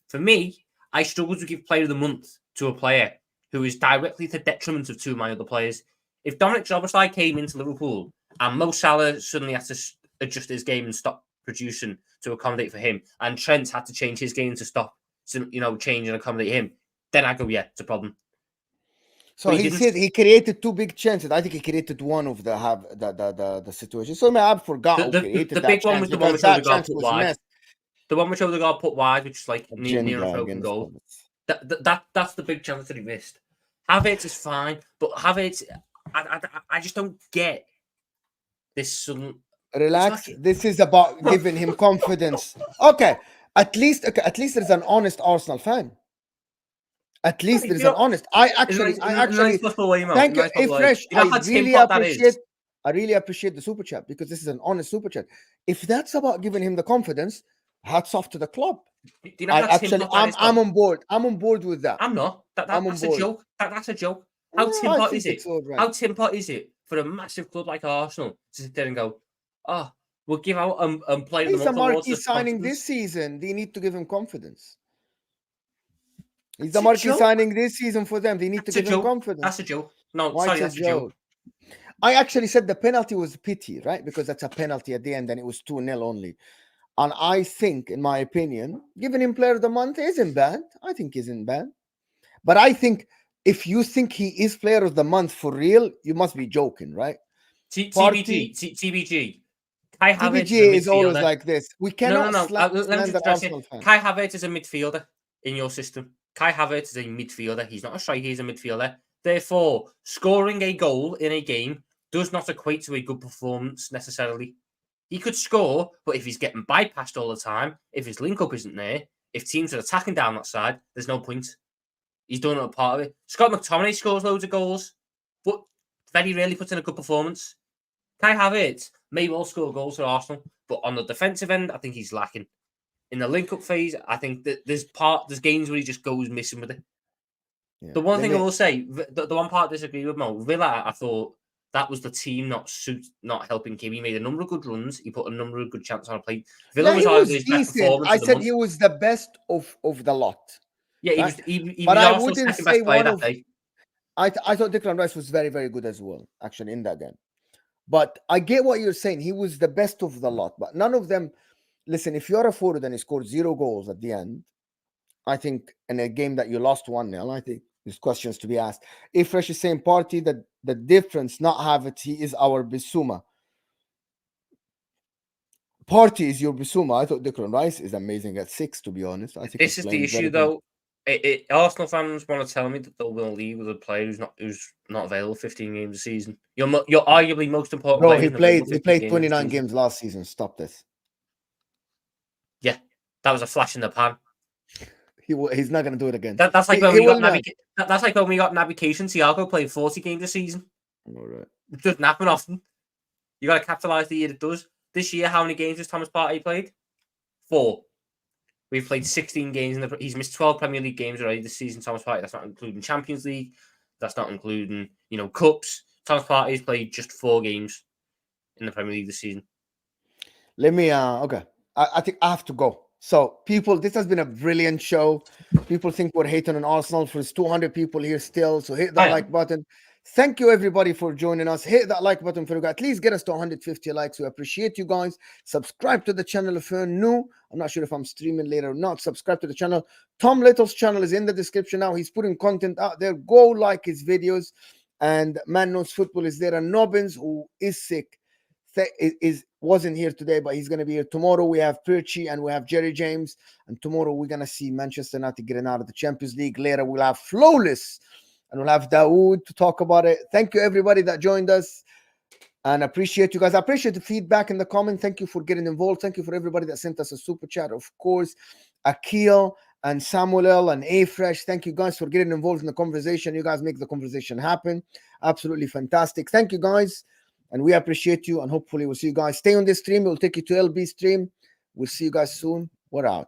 For me, I struggle to give player of the month to a player who is directly to detriment of 2 of my other players. If Dominic Szoboszlai came into Liverpool and Mo Salah suddenly had to adjust his game and stop producing to accommodate for him, and Trent had to change his game to stop, change and accommodate him, then I go, yeah, it's a problem. So he said he created 2 big chances. I think he created one of the situation. So I forgot who created the big one was the one which Odegaard put wide. The one which Odegaard put wide, which is like near a broken goal. That's the big chance that he missed. Havertz is fine, but Havertz, I just don't get this sudden. Relax. This is about giving him confidence. Okay, at least there's an honest Arsenal fan. At least there's an honest. I actually thank you, Fresh. I really appreciate the super chat because this is an honest super chat. If that's about giving him the confidence, hats off to the club. I'm on board. I'm on board with that. I'm not. That's a joke. That's a joke. How Tim Pot is it? Right. How Tim Pot is it for a massive club like Arsenal to sit there and go, oh, we'll give out and play. He's a marquee signing this season. They need to give him confidence. He's the marquee signing this season for them. They need to give him confidence. That's a joke. No, sorry, that's a joke. I actually said the penalty was pity, right? Because that's a penalty at the end and it was 2-0 only. And I think, in my opinion, giving him player of the month isn't bad. I think isn't bad. But I think if you think he is player of the month for real, you must be joking, right? TBG. Kai Havertz is always like this. We cannot Let me just say, Kai Havertz is a midfielder in your system. Kai Havertz is a midfielder. He's not a striker, he's a midfielder. Therefore, scoring a goal in a game does not equate to a good performance necessarily. He could score, but if he's getting bypassed all the time, if his link-up isn't there, if teams are attacking down that side, there's no point. He's done a part of it. Scott McTominay scores loads of goals, but very rarely puts in a good performance. Kai Havertz may well score goals for Arsenal, but on the defensive end, I think he's lacking. In the link-up phase, I think that there's games where he just goes missing with it. Yeah. The one thing I will say, the one part I disagree with Mo, Villa, I thought that was the team not helping him. He made a number of good runs. He put a number of good chances on a plate. Villa was his best performance. I said he was the best of the lot. Yeah, right? he was I wouldn't say one of. I thought Declan Rice was very, very good as well, actually, in that game. But I get what you're saying. He was the best of the lot, but none of them. Listen, if you're a forward and he scored 0 goals at the end, I think in a game that you lost 1-0, I think There's questions to be asked. If Fresh is saying party, that the difference not have it, he is our Bissouma. Party is your Bissouma. I thought Declan Rice is amazing at 6, to be honest. I think This is the issue, though. Arsenal fans want to tell me that they'll win a league with a player who's not available 15 games a season. You're arguably most important. Bro, he played 29 games last season. Stop this. Yeah, that was a flash in the pan. He's not going to do it again. That's like when we got that's like when we got navigation. Thiago played 40 games a season. All right. It doesn't happen often. You got to capitalize the year it does. This year, how many games has Thomas Partey played? 4. We've played 16 games. He's missed 12 Premier League games already this season, Thomas Partey. That's not including Champions League. That's not including, cups. Thomas Partey's played just 4 games in the Premier League this season. Let me, okay. I think I have to go. So, people, this has been a brilliant show. People think we're hating on Arsenal. There's 200 people here still. So, hit that like button. Thank you, everybody, for joining us. Hit that like button for you guys. At least get us to 150 likes. We appreciate you guys. Subscribe to the channel if you're new. I'm not sure if I'm streaming later or not. Subscribe to the channel. Tom Little's channel is in the description now. He's putting content out there. Go like his videos. And Man Knows Football is there. And Nobbins, who is sick, wasn't here today, but he's going to be here tomorrow. We have Perchi and we have Jerry James. And tomorrow we're going to see Manchester United getting out of the Champions League. Later we'll have Flawless. And we'll have Dawood to talk about it. Thank you, everybody that joined us. And appreciate you guys. I appreciate the feedback in the comment. Thank you for getting involved. Thank you for everybody that sent us a super chat. Of course, Akil and Samuel and A-Fresh. Thank you guys for getting involved in the conversation. You guys make the conversation happen. Absolutely fantastic. Thank you, guys. And we appreciate you. And hopefully we'll see you guys. Stay on this stream. We'll take you to LB stream. We'll see you guys soon. We're out.